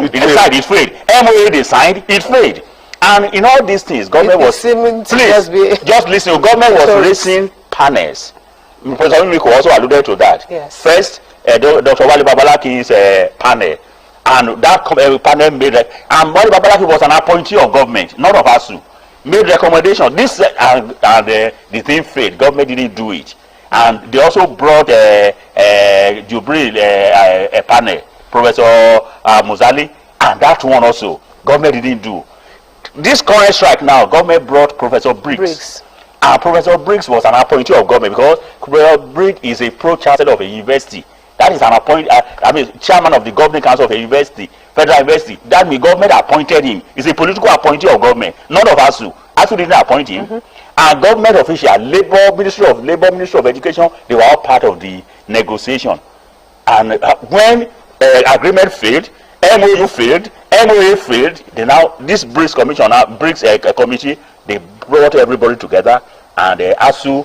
Speaker 4: MOU, they signed, it failed. MOA, they signed, it failed. And in all these things, government was, just listen, government was raising panels. Professor Mimiko also alluded to that.
Speaker 1: Yes.
Speaker 4: First, Dr. Wale Babalaki's panel, and that panel made, and Wale Babalaki was an appointee of government, not of Asuu, made recommendation. This and the thing failed. Government didn't do it, and they also brought Jubril a panel, Professor Muzali, and that one also government didn't do. This current strike now, government brought Professor Briggs. And Professor Briggs was an appointee of government because Professor Briggs is a pro-chancellor of a university. That is an chairman of the governing council of a university, federal university. That means government appointed him. He's a political appointee of government, not of Asuu. Asuu didn't appoint him. And government officials, Ministry of Education, they were all part of the negotiation. And when agreement failed, MOU failed, MOA failed, this Briggs commission, committee, they brought everybody together, and Asuu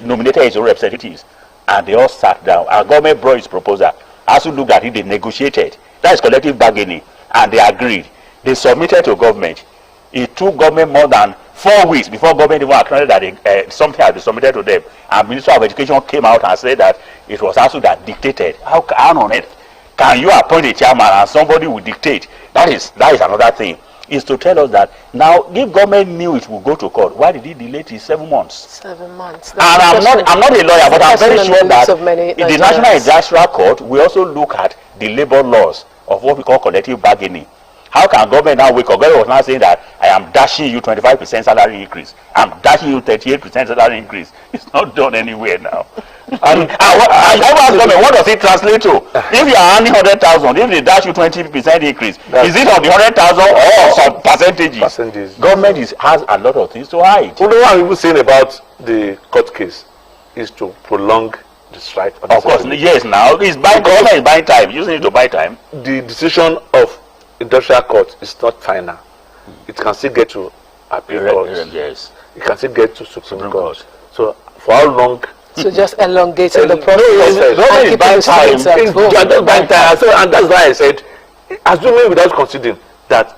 Speaker 4: nominated his own representatives, and they all sat down. Our government brought his proposal. Asuu looked at it, they negotiated. That is collective bargaining, and they agreed. They submitted to government. It took government more than 4 weeks before government even acknowledged that something had been submitted to them. And Minister of Education came out and said that it was Asuu that dictated. How on earth can you appoint a chairman and somebody will dictate? That is another thing. Is to tell us that now, if government knew it would go to court, why did it delay it 7 months?
Speaker 1: 7 months.
Speaker 4: And I'm not a lawyer, but I'm very sure that in the National Industrial Court, we also look at the labor laws of what we call collective bargaining. How can government now wake up? Government was now saying that I am dashing you 25% salary increase. I'm dashing you 38% salary increase. It's not done anywhere now. And I ask government, what does it translate to? If you are earning 100,000, if they dash you 20% increase, is it on the 100,000 or some percentages? Government has a lot of things to hide.
Speaker 5: Well, what people saying about the court case is to prolong the strike.
Speaker 4: Of course, yes. Now government is buying time, using it to buy time.
Speaker 5: The decision of industrial court is not final. It can still get to appeal court.
Speaker 4: Yes.
Speaker 5: It can still get to Supreme Court. So for how long?
Speaker 1: So just elongating the process.
Speaker 5: No, and buying time. And that's why I said, assuming without considering that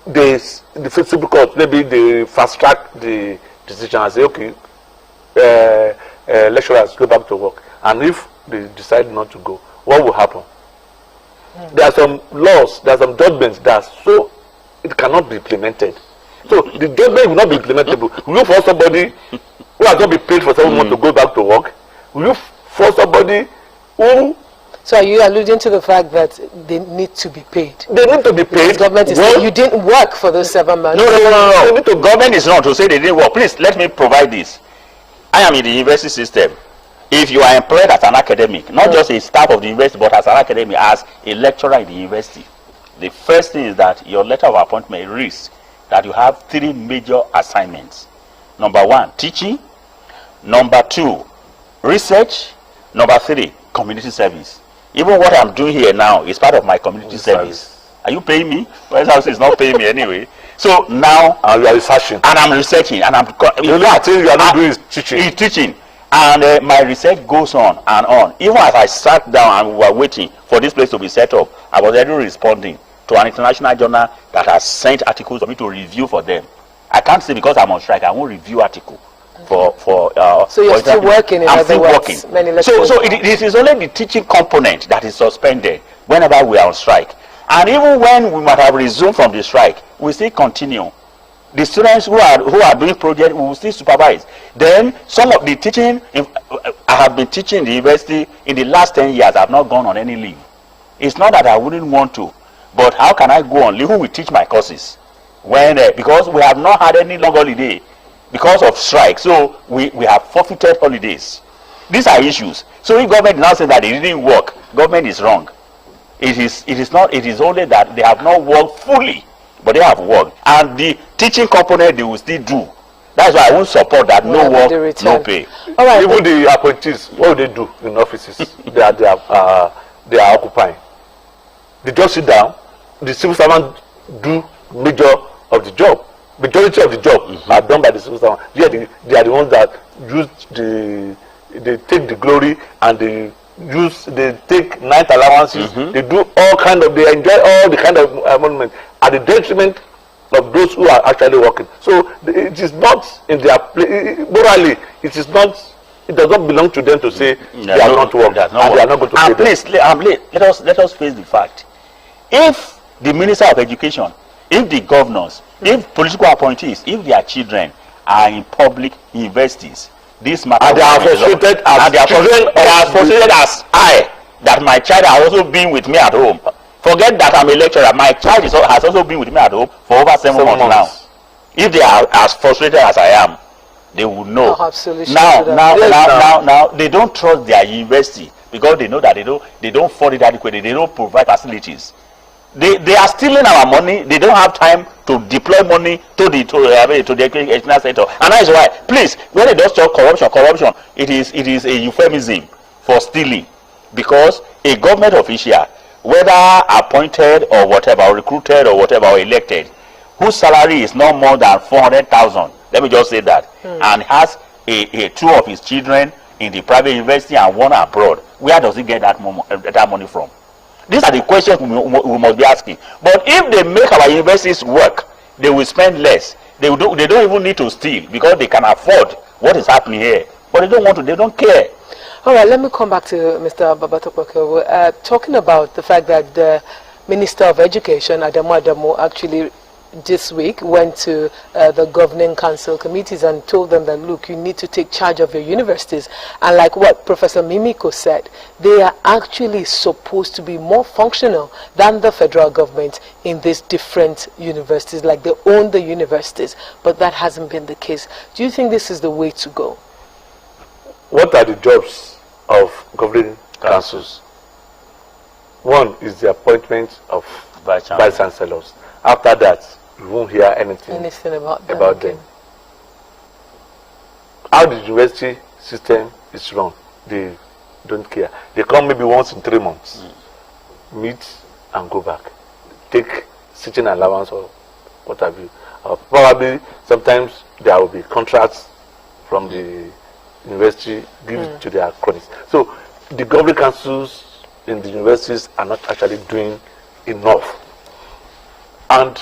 Speaker 5: the Supreme Court, maybe they fast track the decision and say, okay, lecturers go back to work. And if they decide not to go, what will happen? There are some laws, there are some judgments that so it cannot be implemented. So the judgment will not be implementable. Will you force somebody who has not been paid for 7 months to go back to work? Will you force somebody who
Speaker 1: So are you alluding to the fact that they need to be paid?
Speaker 5: They need to be paid.
Speaker 1: The government is saying you didn't work for those 7 months.
Speaker 4: No. The government is not to say they didn't work. Please, let me provide this. I am in the university system. If you are employed as an academic, not just a staff of the university, but as an academic, as a lecturer in the university, the first thing is that your letter of appointment reads that you have 3 major assignments. Number 1, teaching. Number 2, research. Number 3, community service. Even what I'm doing here now is part of my community service. Are you paying me? Well, House is not paying me anyway. So now
Speaker 5: you are researching,
Speaker 4: and I'm researching, and I'm
Speaker 5: the only thing you are not doing is teaching.
Speaker 4: Teaching, and my research goes on and on. Even as I sat down and we were waiting for this place to be set up, I was already responding to an international journal that has sent articles for me to review for them. I can't say because I'm on strike, I won't review article.
Speaker 1: So you're still working in other words.
Speaker 4: So it is only the teaching component that is suspended whenever we are on strike. And even when we might have resumed from the strike, we still continue. The students who are doing projects, we will still supervise. Then some of the teaching, I have been teaching in the university in the last 10 years. I have not gone on any leave. It's not that I wouldn't want to, but how can I go on leave? Who will teach my courses? When because we have not had any long holiday because of strike, so we have forfeited holidays. These are issues. So if government now says that it didn't work, government is wrong. It is not. It is only that they have not worked fully, but they have worked, and the teaching component they will still do. That's why I won't support that. No work, no pay.
Speaker 5: All right, even the appointees, what do they do in offices? they are occupying. They just sit down. The civil servant do major of the job. Majority of the job are done by the civil servant. They are the ones that use they take the glory, and they take night allowances. They do all kind of, they enjoy all the kind of monument at the detriment of those who are actually working. So it is not in their morally. It is not. It does not belong to them to say they are not working and they are not going to pay them.
Speaker 4: Please, let us face the fact. If the Minister of Education, if the governors, if political appointees, if their children are in public universities, this matter,
Speaker 5: and they are frustrated
Speaker 4: as I, that my child has also been with me at home. Forget that I'm a lecturer. My child has also been with me at home for over 7 months now. If they are as frustrated as I am, they will know. Now, they don't trust their university because they know that they don't fund it adequately. They don't provide facilities. They are stealing our money. They don't have time to deploy money to the educational sector, and that is why, please, when they just talk corruption, it is a euphemism for stealing, because a government official, whether appointed or whatever, or recruited or whatever, or elected, whose salary is not more than 400,000, let me just say that, and has two of his children in the private university and one abroad, where does he get that money from? These are the questions we must be asking. But if they make our universities work, they will spend less. They don't even need to steal because they can afford what is happening here. But they don't want to. They don't care.
Speaker 1: All right, let me come back to Mr. Babatokoko. Talking about the fact that the Minister of Education, Adamu, actually this week went to the governing council committees and told them that, look, you need to take charge of your universities. And like what Professor Mimiko said, they are actually supposed to be more functional than the federal government in these different universities, like they own the universities, but that hasn't been the case. Do you think this is the way to go?
Speaker 5: What are the jobs of governing councils? One is the appointment of vice chancellors. After that, you won't hear anything about them. How the university system is run, they don't care. They come maybe once in 3 months, meet and go back, take sitting allowance or what have you. Probably sometimes there will be contracts from the university given to their cronies. So the governing councils in the universities are not actually doing enough. And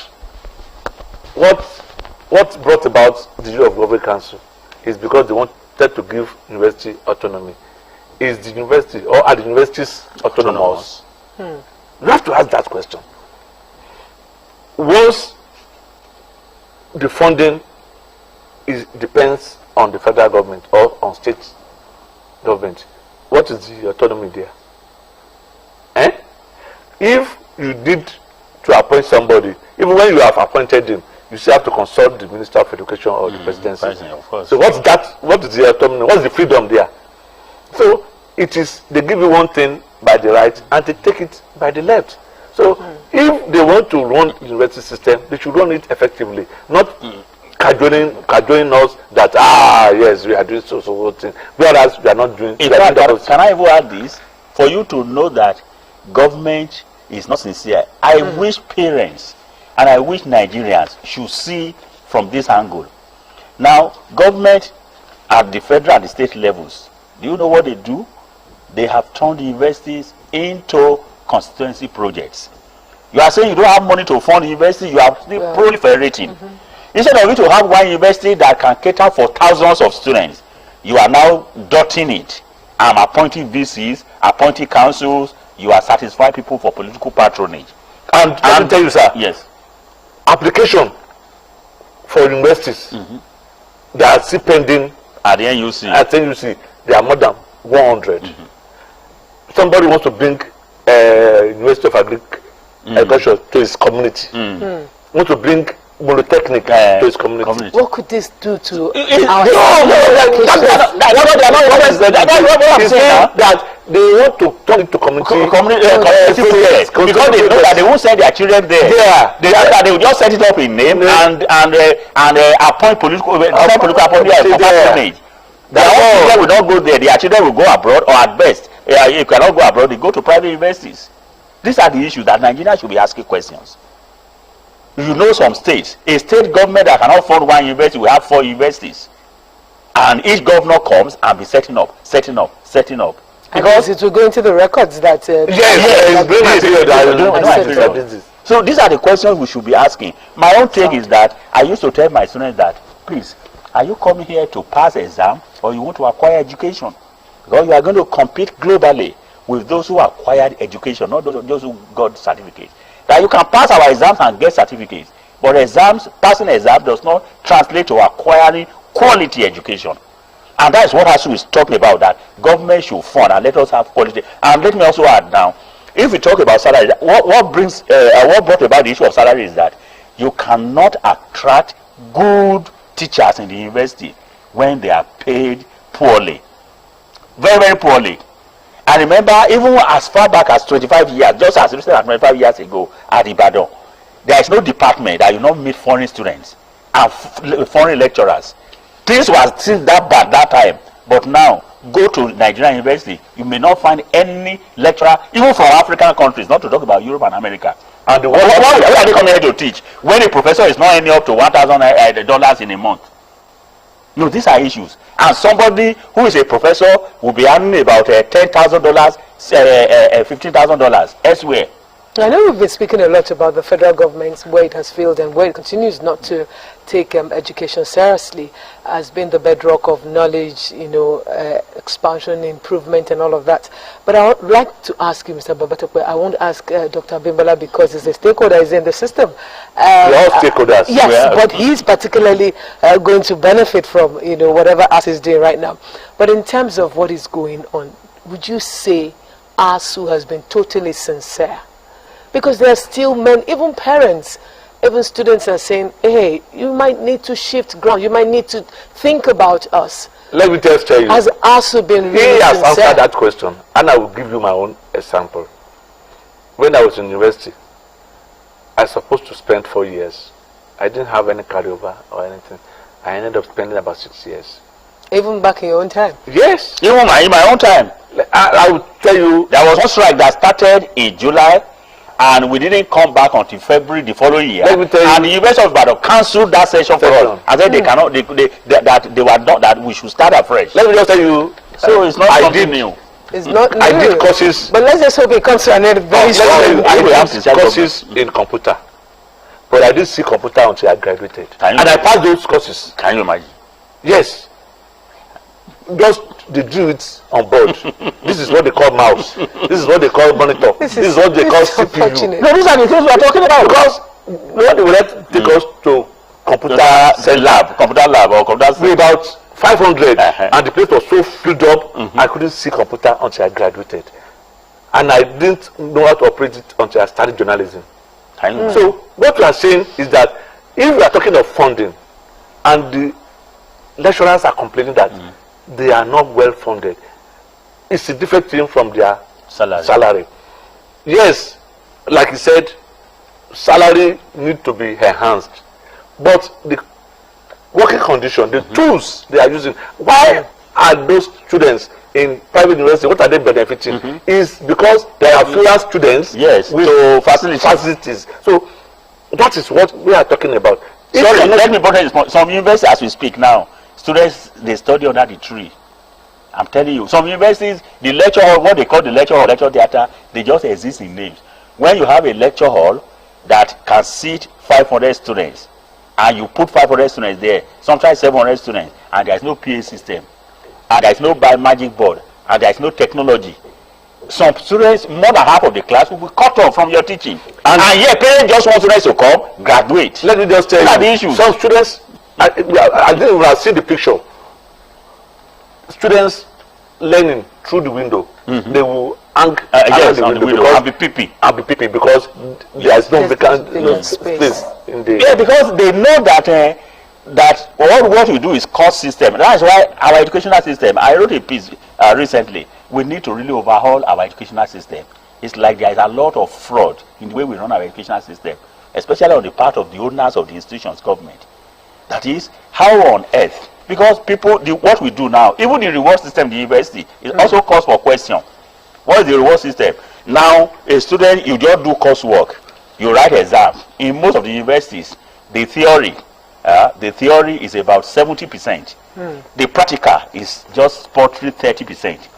Speaker 5: what brought about the issue of governing council is because they wanted to give university autonomy. Is the university, or are the universities autonomous? You have to ask that question. Once the funding depends on the federal government or on state government, what is the autonomy there? if you need to appoint somebody, even when you have appointed him, you still have to consult the Minister of Education or the Presidency.
Speaker 4: Of course.
Speaker 5: So what's that? What is the autonomy? What's the freedom there? So it is, they give you one thing by the right and they take it by the left. So if they want to run the university system, they should run it effectively, not cajoling us that yes, we are doing so thing, whereas we are not doing.
Speaker 4: In fact, can I even add this? For you to know that government is not sincere, I wish parents and I wish Nigerians should see from this angle. Now, government at the federal and the state levels, do you know what they do? They have turned the universities into constituency projects. You are saying you don't have money to fund the university, you are still proliferating. Instead of you to have one university that can cater for thousands of students, you are now dotting it. I'm appointing VCs, appointing councils, you are satisfying people for political patronage.
Speaker 5: And let me tell you, sir,
Speaker 4: yes,
Speaker 5: application for universities they are still pending
Speaker 4: at the NUC.
Speaker 5: At NUC, they are more than 100. Somebody wants to bring University of Agriculture to his community. Want to bring Monotechnic to his community.
Speaker 1: What could this do to
Speaker 5: our that they want to turn it to community
Speaker 4: projects because they know that they won't send their children there. They know that they will just set it up in name and appoint political appointment. Their children will not go there. Their children will go abroad, or at best, if you cannot go abroad, they go to private universities. These are the issues that Nigeria should be asking questions. You know, some states, a state government that cannot fund one university will have 4 universities, and each governor comes and be setting up.
Speaker 1: Because it will go into the records that
Speaker 4: so these are the questions we should be asking. My own take is that I used to tell my students that, please, are you coming here to pass exam or you want to acquire education? Because you are going to compete globally with those who acquired education, not those who got certificates. That you can pass our exams and get certificates, but passing exams does not translate to acquiring quality education. And that is what Asuu is talking about, that government should fund and let us have quality. And let me also add now, if we talk about salary, what brought about the issue of salary is that you cannot attract good teachers in the university when they are paid poorly, very, very poorly. I remember even as far back as 25 years, just as recent as 25 years ago at Ibadan, there is no department that you not meet foreign students and foreign lecturers. Things were still that bad that time, but now go to Nigerian university, you may not find any lecturer, even from African countries, not to talk about Europe and America. And what are they coming here to teach when a professor is not earning up to $1,000 in a month? No, these are issues. And somebody who is a professor will be earning about $10,000, $15,000 elsewhere.
Speaker 1: I know we've been speaking a lot about the federal government, where it has failed and where it continues not to take education seriously as being the bedrock of knowledge, expansion, improvement and all of that. But I would like to ask you, Mr. Babatokwe, I won't ask Dr. Bimbala because he's a stakeholder, he's in the system.
Speaker 5: We're all stakeholders.
Speaker 1: Yes, but he's particularly going to benefit from, whatever Asuu is doing right now. But in terms of what is going on, would you say Asuu has been totally sincere? Because there are still men, even parents, even students are saying, hey, you might need to shift ground. You might need to think about us.
Speaker 5: Let me just tell you.
Speaker 1: Has Asuu been really sincere?
Speaker 5: He has answered that question. And I will give you my own example. When I was in university, I was supposed to spend 4 years. I didn't have any carryover or anything. I ended up spending about 6 years.
Speaker 1: Even back in your own time?
Speaker 5: Yes.
Speaker 4: Even in my own time.
Speaker 5: I will tell you.
Speaker 4: There was one strike that started in July, and we didn't come back until February the following year.
Speaker 5: Let me tell you.
Speaker 4: And the University of Ibadan cancelled that session for us and said they cannot, that we should start afresh.
Speaker 5: Let me just tell you.
Speaker 4: So it's not something new.
Speaker 1: It's not new.
Speaker 5: I did courses.
Speaker 1: But let's just hope it comes to an end very soon.
Speaker 5: I did courses in computer. But I didn't see computer until I graduated. And I passed those courses.
Speaker 4: Can you imagine?
Speaker 5: Yes. Just they do it on board. This is what they call mouse. This is what they call monitor. This is what they call CPU.
Speaker 1: No,
Speaker 5: these are the things we are talking about. Because what they will let take us to computer lab
Speaker 4: or computer
Speaker 5: with about 500, and the place was so filled up. I couldn't see computer until I graduated. and I didn't know how to operate it until I started journalism. So what we are saying is that if we are talking of funding and the lecturers are complaining that they are not well funded, it's a different thing from their salary. Yes, like you said, salary need to be enhanced, but the working condition, the tools they are using, why are those students in private university, what are they benefiting? Is because there are fewer students with facilities. So that is what we are talking about.
Speaker 4: Sorry, let me put it. Some universities, as we speak now, students, they study under the tree. I'm telling you, some universities, the lecture hall, what they call the lecture hall, lecture theater, they just exist in names. When you have a lecture hall that can seat 500 students, and you put 500 students there, sometimes 700 students, and there is no PA system, and there is no magic board, and there is no technology, some students, more than half of the class, will be cut off from your teaching. And yet, parents just want students to come, graduate.
Speaker 5: Let me just tell you,
Speaker 4: the issue.
Speaker 5: Some students, I didn't even see the picture. Students learning through the window. They will hang
Speaker 4: yes, on the window and be peeping.
Speaker 5: Because there is no vacant space in the.
Speaker 4: Yeah, because they know that that all what we do is cost system. That is why our educational system. I wrote a piece recently. We need to really overhaul our educational system. It's like there is a lot of fraud in the way we run our educational system, especially on the part of the owners of the institutions, government. That is, how on earth? Because people, what we do now, even the reward system, the university, it also calls for question. What is the reward system? Now, a student, you just do coursework, you write exam. In most of the universities, the theory is about 70%. The practical is just paltry 30%.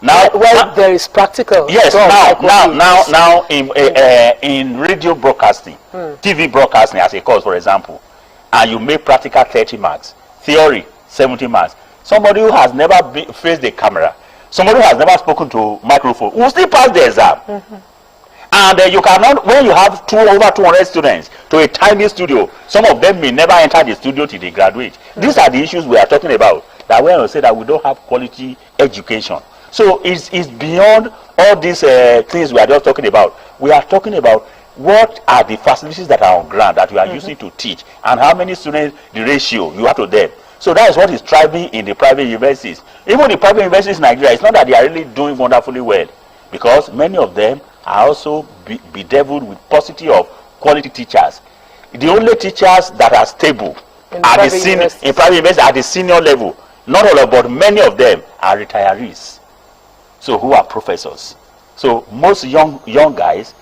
Speaker 4: Now,
Speaker 1: there is practical.
Speaker 4: Yes. Now, in radio broadcasting, TV broadcasting as a course, for example, and you make practical 30 marks, theory 70 marks. Somebody who has never faced the camera, somebody who has never spoken to microphone, will still pass the exam. And you cannot, when you have over 200 students to a tiny studio, some of them may never enter the studio till they graduate. These are the issues we are talking about. That when we say that we don't have quality education. So it's beyond all these things we are just talking about. We are talking about what are the facilities that are on ground that you are using to teach, and how many students, the ratio you have to them. So that is what is thriving in the private universities. Even the private universities in Nigeria, it's not that they are really doing wonderfully well, because many of them are also bedeviled with paucity of quality teachers. The only teachers that are stable in private universities at the senior level, not all of, but many of them are retirees. So who are professors? So most young guys,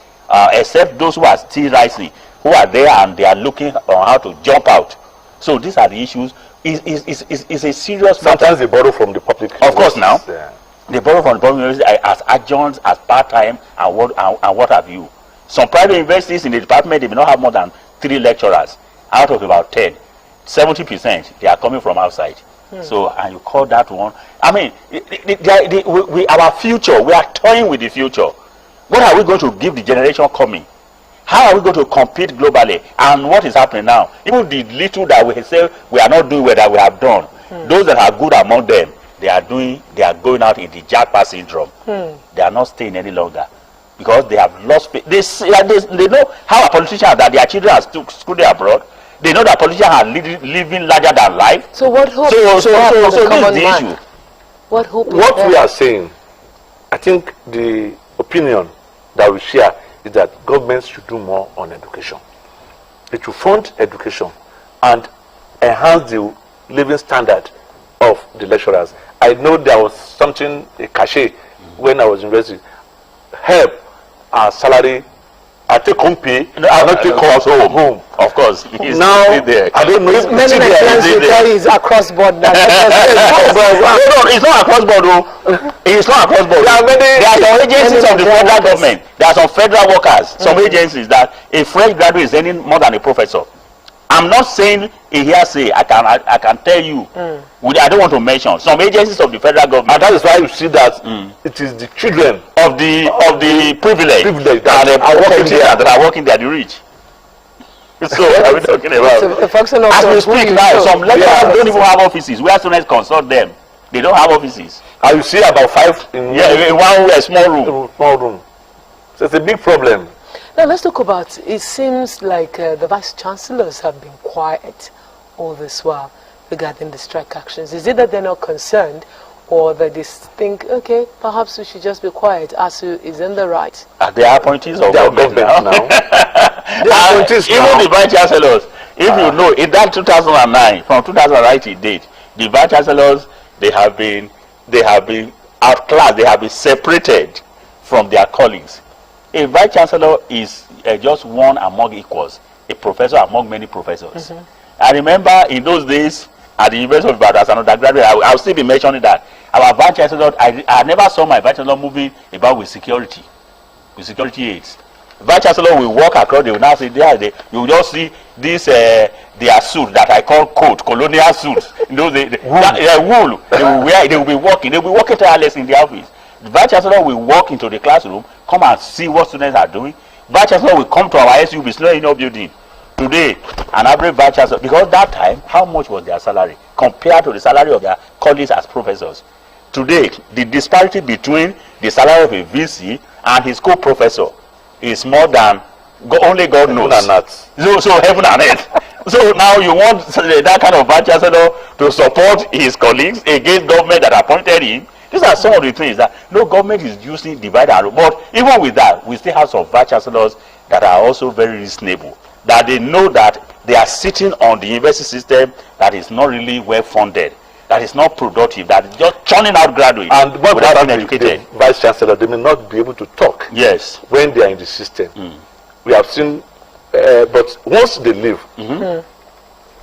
Speaker 4: except those who are still rising, who are there and they are looking on how to jump out. So these are the issues. It's a serious matter.
Speaker 5: Sometimes they borrow from the public.
Speaker 4: Of course, now they borrow from the public university as adjuncts, as part-time, and what have you. Some private universities in the department, they may not have more than 3 lecturers out of about 10. 70% they are coming from outside. So, and you call that one? I mean, our future, we are toying with the future. What are we going to give the generation coming? How are we going to compete globally? And what is happening now? Even the little that we say we are not doing well that we have done, those that are good among them, they are going out in the jackpot syndrome. They are not staying any longer because they have lost faith. They know how a politician that their children are schooled abroad. They know that politicians are living larger than life.
Speaker 1: So what hope?
Speaker 4: So this is the issue.
Speaker 1: What hope?
Speaker 5: What we are saying, I think the opinion that we share is that governments should do more on education. It should fund education and enhance the living standard of the lecturers. I know there was something, a cachet, when I was in university. Help our salary. I take home pay. I not take home.
Speaker 4: Of course.
Speaker 5: Now
Speaker 4: there.
Speaker 5: I don't know if
Speaker 1: many is across board now.
Speaker 4: No, it's not across board. It's not across board. There are some agencies of the federal government. There are some federal workers, some agencies that a fresh graduate is earning more than a professor. I'm not saying a hearsay. I can tell you. I don't want to mention some agencies of the federal government.
Speaker 5: And that is why you see that it is the children
Speaker 4: of the privileged
Speaker 5: that
Speaker 4: are working there, the rich. So what are we talking about? As we speak now, some lecturers don't even have offices where students consult them. They don't have offices.
Speaker 5: And you see about 5 in
Speaker 4: one small room.
Speaker 5: Small room. So it's a big problem.
Speaker 1: Now let's talk about, it seems like the vice chancellors have been quiet all this while regarding the strike actions. Is it that they're not concerned, or that they think, okay, perhaps we should just be quiet, Asuu is in the right?
Speaker 4: They are appointees of government now.
Speaker 5: They are appointees now.
Speaker 4: Even the vice chancellors, if you know, in that 2009, from 2009 to date, the vice chancellors, they have been outclassed, they have been separated from their colleagues. A vice chancellor is just one among equals, a professor among many professors. I remember in those days at the University of Ibadan as an undergraduate, I'll still be mentioning that our vice chancellor, I never saw my vice chancellor moving about with security aids. Vice chancellor will walk across, they will now say, you will just see this their suit that I call coat, colonial suits. You know, wool. They will wear, they will be walking tireless in the office. The vice chancellor will walk into the classroom, come and see what students are doing. Vice chancellor will come to our Asuu building. Today, an average vice chancellor, because that time, how much was their salary compared to the salary of their colleagues as professors? Today, the disparity between the salary of a VC and his co-professor is more than only God knows.
Speaker 5: Heaven and earth.
Speaker 4: So heaven and earth. So now you want that kind of vice chancellor to support his colleagues against government that appointed him. These are some of the things that no government is using divide and rule. But even with that, we still have some vice chancellors that are also very reasonable. That they know that they are sitting on the university system that is not really well funded, that is not productive, that is just churning out graduates.
Speaker 5: And what
Speaker 4: without being educated.
Speaker 5: The vice chancellor, they may not be able to talk.
Speaker 4: Yes.
Speaker 5: When they are in the system. We have seen, but once they leave,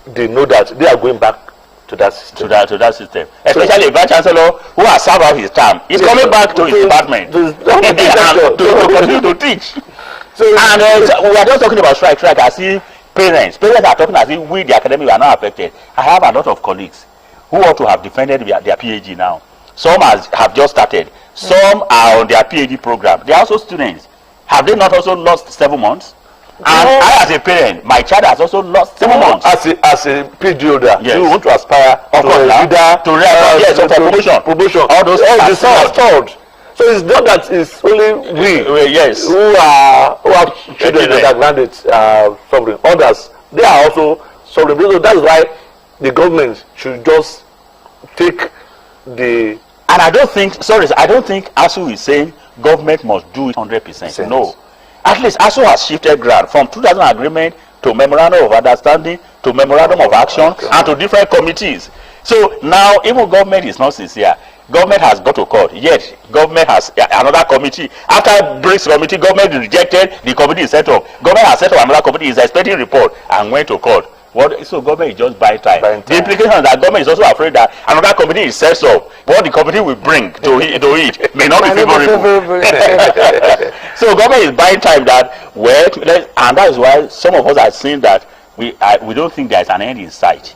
Speaker 5: they know that they are going back to that system. To that system. Especially a vice chancellor who has served out his term. He's coming back to his department to continue to teach. So, and we are just talking about strike. I see parents are talking as if we, the academic, are not affected. I have a lot of colleagues who ought to have defended their PhD now. Some have just started. Some are on their PhD program. They are also students. Have they not also lost 7 months? And I, as a parent, my child has also lost 7 months. As a PhD holder, yes. You want to aspire to promotion. All those things. So it's not that it's only we who have children that are granted suffering. Others, they are also suffering. So that's why the government should just take the... And I don't think Asuu is saying government must do it 100%. No. At least Asuu has shifted ground from 2000 agreement to memorandum of understanding to memorandum of action and to different committees. So now even government is not sincere. Government has got to court. Yet government has another committee. After Briggs committee, government rejected, the committee is set up. Government has set up another committee, is expecting report and went to court. So government is just buying time. The implication is that government is also afraid that another committee is set up. What the committee will bring to it may not be favorable. So government is buying time and that is why some of us are saying that we don't think there is an end in sight.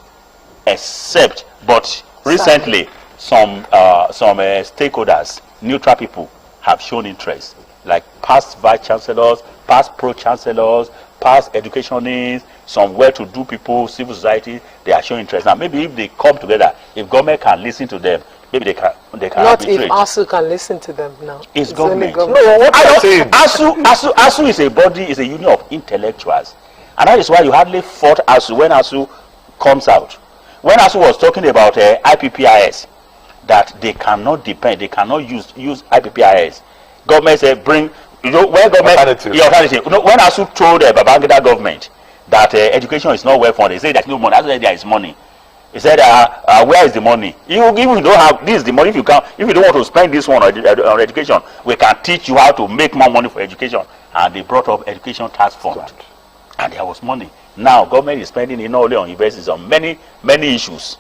Speaker 5: But recently some stakeholders, neutral people, have shown interest, like past vice chancellors, past pro-chancellors, past educationists, some well-to-do people, civil society. They are showing interest. Now maybe if they come together, if government can listen to them, maybe they can
Speaker 1: not arbitrate. If Asuu can listen to them now.
Speaker 4: It's government.
Speaker 5: No, what I'm saying,
Speaker 4: Asuu is a body, is a union of intellectuals, and that is why you hardly fought Asuu when Asuu comes out. When Asuu was talking about IPPIS, that they cannot depend, they cannot use IPPIS. Government said bring, when government alternative. When Asuu told the Babangida government that education is not well funded, he said there's no money. That's why there is money. He said, where is the money? If you don't have this, the money, if you don't want to spend this one on education, we can teach you how to make more money for education. And they brought up education tax fund, and there was money. Now government is spending it not only on universities, on many issues,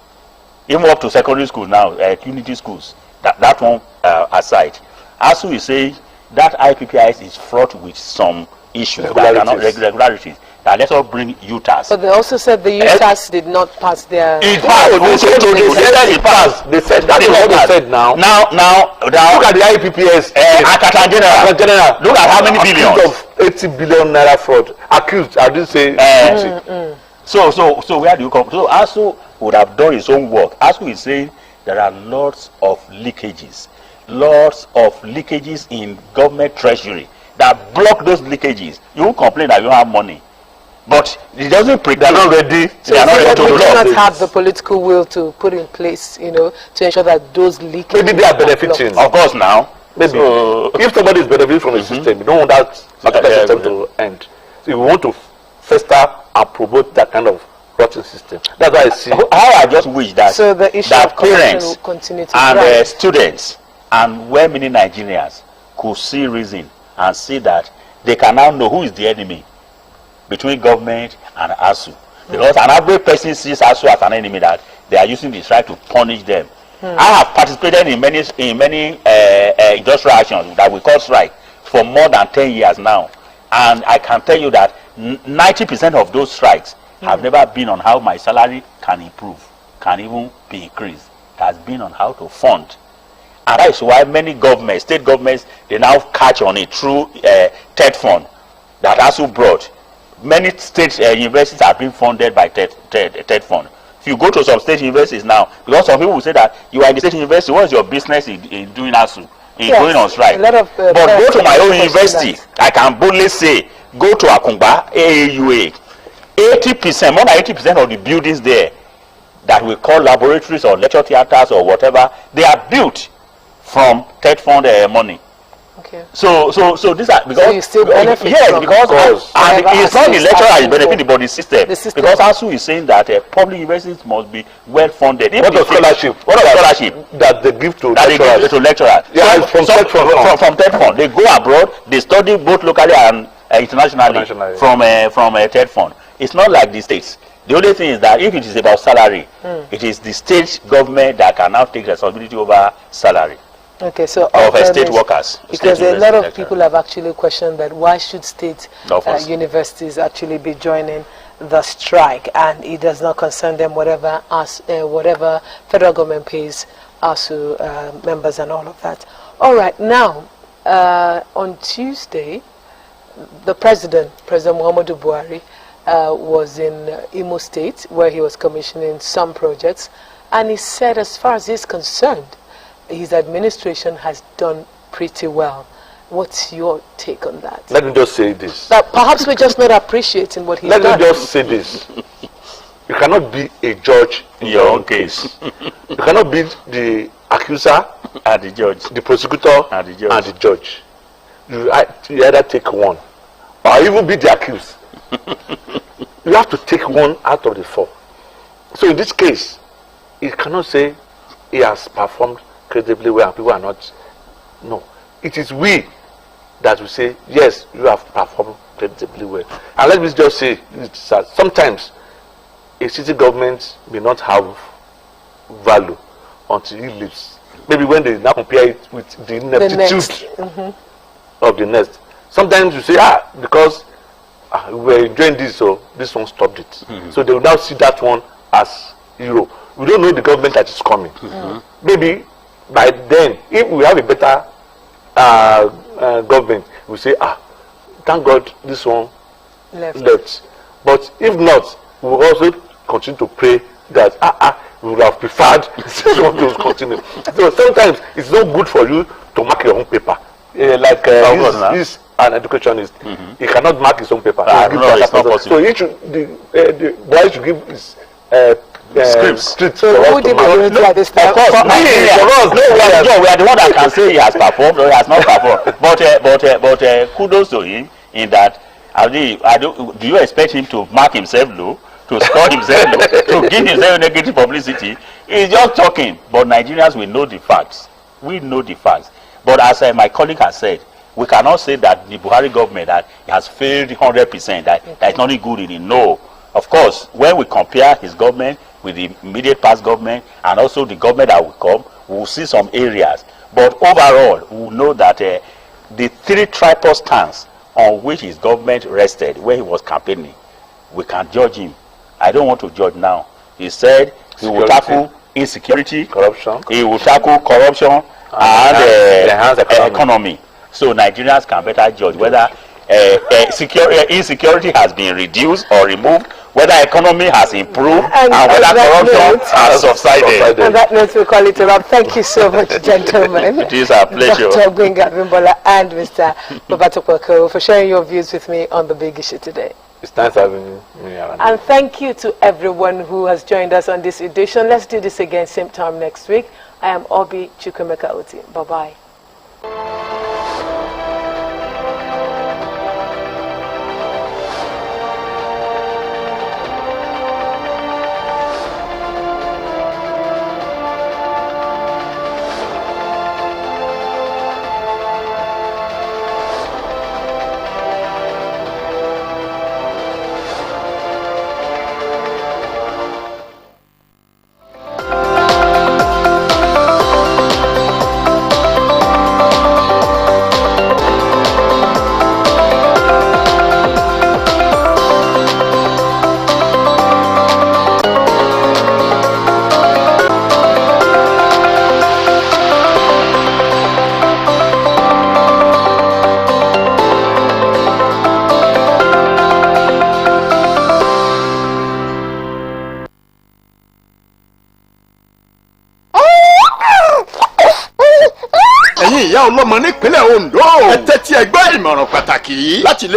Speaker 4: even up to secondary schools now, community schools. That one aside, Asuu is saying that IPPIS is fraught with some issues, irregularities. That let us bring UTAS.
Speaker 1: But they also said the UTAS did not pass their...
Speaker 4: It passed. It passed.
Speaker 5: They said that is what they said now.
Speaker 4: Now,
Speaker 5: look at the IPPS.
Speaker 4: Akata General. Look at how many billions.
Speaker 5: Of 80 billion naira fraud. Accused. I didn't say guilty.
Speaker 4: So where do you come? So Asuu would have done his own work. Asuu is saying there are lots of leakages. Lots of leakages in government treasury that block those leakages. You won't complain that you don't have money. But it doesn't pretend.
Speaker 5: They're not ready.
Speaker 1: So
Speaker 5: they are not ready
Speaker 1: we
Speaker 5: to
Speaker 1: do not
Speaker 5: block.
Speaker 1: have the political will to put in place, you know, to ensure that those leakages.
Speaker 5: Maybe they are benefiting.
Speaker 4: Of course, now.
Speaker 5: Maybe. So, if somebody is benefiting from the system, you don't want that system to end. So you want to fester and promote that kind of rotten system. That's why I see.
Speaker 4: How I just wish that,
Speaker 1: so the issue
Speaker 4: that
Speaker 1: of corruption
Speaker 4: parents
Speaker 1: will continue to
Speaker 4: and students and well-meaning Nigerians could see reason and see that they can now know who is the enemy between government and Asuu. Because an average person sees Asuu as an enemy, that they are using the strike to punish them. I have participated in many industrial actions that we call strike for more than 10 years now. And I can tell you that 90% of those strikes have never been on how my salary can improve, can even be increased. It has been on how to fund. And that is why many governments, state governments, they now catch on it through TED fund that Asuu brought. Many state universities are being funded by TED fund. If you go to some state universities now, because some people will say that you are in the state university, what is your business in doing Asuu, in going on strike? But go to my own university, I can boldly say, go to Akungba, AAUA. 80%, more than 80% of the buildings there that we call laboratories or lecture theaters or whatever, they are built from TED fund money.
Speaker 1: Okay.
Speaker 4: So these are because
Speaker 1: so you still benefit from
Speaker 4: because and it's not the lecturer that is benefiting, but the system. Because Asuu is saying that public universities must be well funded.
Speaker 5: What of scholarship?
Speaker 4: What of scholarship
Speaker 5: that they give to
Speaker 4: that
Speaker 5: lecturers?
Speaker 4: They give to lecturers?
Speaker 5: Yeah, from
Speaker 4: TED fund. They go abroad. They study both locally and internationally from TED fund. It's not like the states. The only thing is that if it is about salary, it is the state government that can now take responsibility over salary.
Speaker 1: Okay, so
Speaker 4: of state workers.
Speaker 1: Because a lot of people have actually questioned that why should state universities actually be joining the strike, and it does not concern them whatever federal government pays Asuu members and all of that. All right, now on Tuesday, the President Muhammadu Buhari, was in Imo State, where he was commissioning some projects, and he said, as far as he's concerned, his administration has done pretty well. What's your take on that?
Speaker 5: Let me just say this.
Speaker 1: That perhaps we're just not appreciating what he's done.
Speaker 5: Let me just say this. You cannot be a judge in your own case. You cannot be the accuser
Speaker 4: and the judge,
Speaker 5: the prosecutor and the judge. You either take one or even be the accused. You have to take one out of the four. So in this case, you cannot say he has performed credibly well and people are not. No, it is we that will say, yes, you have performed credibly well. And let me just say that sometimes a city government may not have value until it leaves. Maybe when they now compare it with the ineptitude of the next. Sometimes you say, because we were enjoying this, so this one stopped it. So they will now see that one as hero. We don't know the government that is coming. Maybe by then, if we have a better government, we say, thank God this one left. But if not, we will also continue to pray that we would have preferred this one to continue. So sometimes it's not good for you to mark your own paper. Like he's an educationist, he cannot mark his own paper. So he should, the boy should give his scripts.
Speaker 1: So who did this time?
Speaker 4: Of course, we are the one that can say he has performed or he has not performed. But kudos to him in that. Do you expect him to mark himself low, to score himself low, to give himself negative publicity? He's just talking. But Nigerians will know the facts. We know the facts. But as my colleague has said, we cannot say that the Buhari government that has failed 100%, that there is nothing good in it. No. Of course, when we compare his government with the immediate past government and also the government that will come, we will see some areas. But overall, we will know that the three tripod stance on which his government rested when he was campaigning, we can judge him. I don't want to judge now. He said he will tackle insecurity,
Speaker 5: corruption.
Speaker 4: He will tackle corruption and economy. So Nigerians can better judge whether insecurity has been reduced or removed, whether economy has improved, and whether corruption has subsided.
Speaker 1: On that note, we call it a wrap. Thank you so much, gentlemen.
Speaker 4: It is our pleasure.
Speaker 1: Dr. Gbenga Abimbola and Mr. Babatokoko for sharing your views with me on the big issue today.
Speaker 5: It's nice having me around.
Speaker 1: And thank you to everyone who has joined us on this edition. Let's do this again same time next week. I am Obi Chukwemeka. Bye-bye.
Speaker 6: ìyá ọlọ́mọ nípínlẹ̀ Ondo ẹ tẹ́tí ẹ gbọ́ ìmọ̀ràn pàtàkì láti lè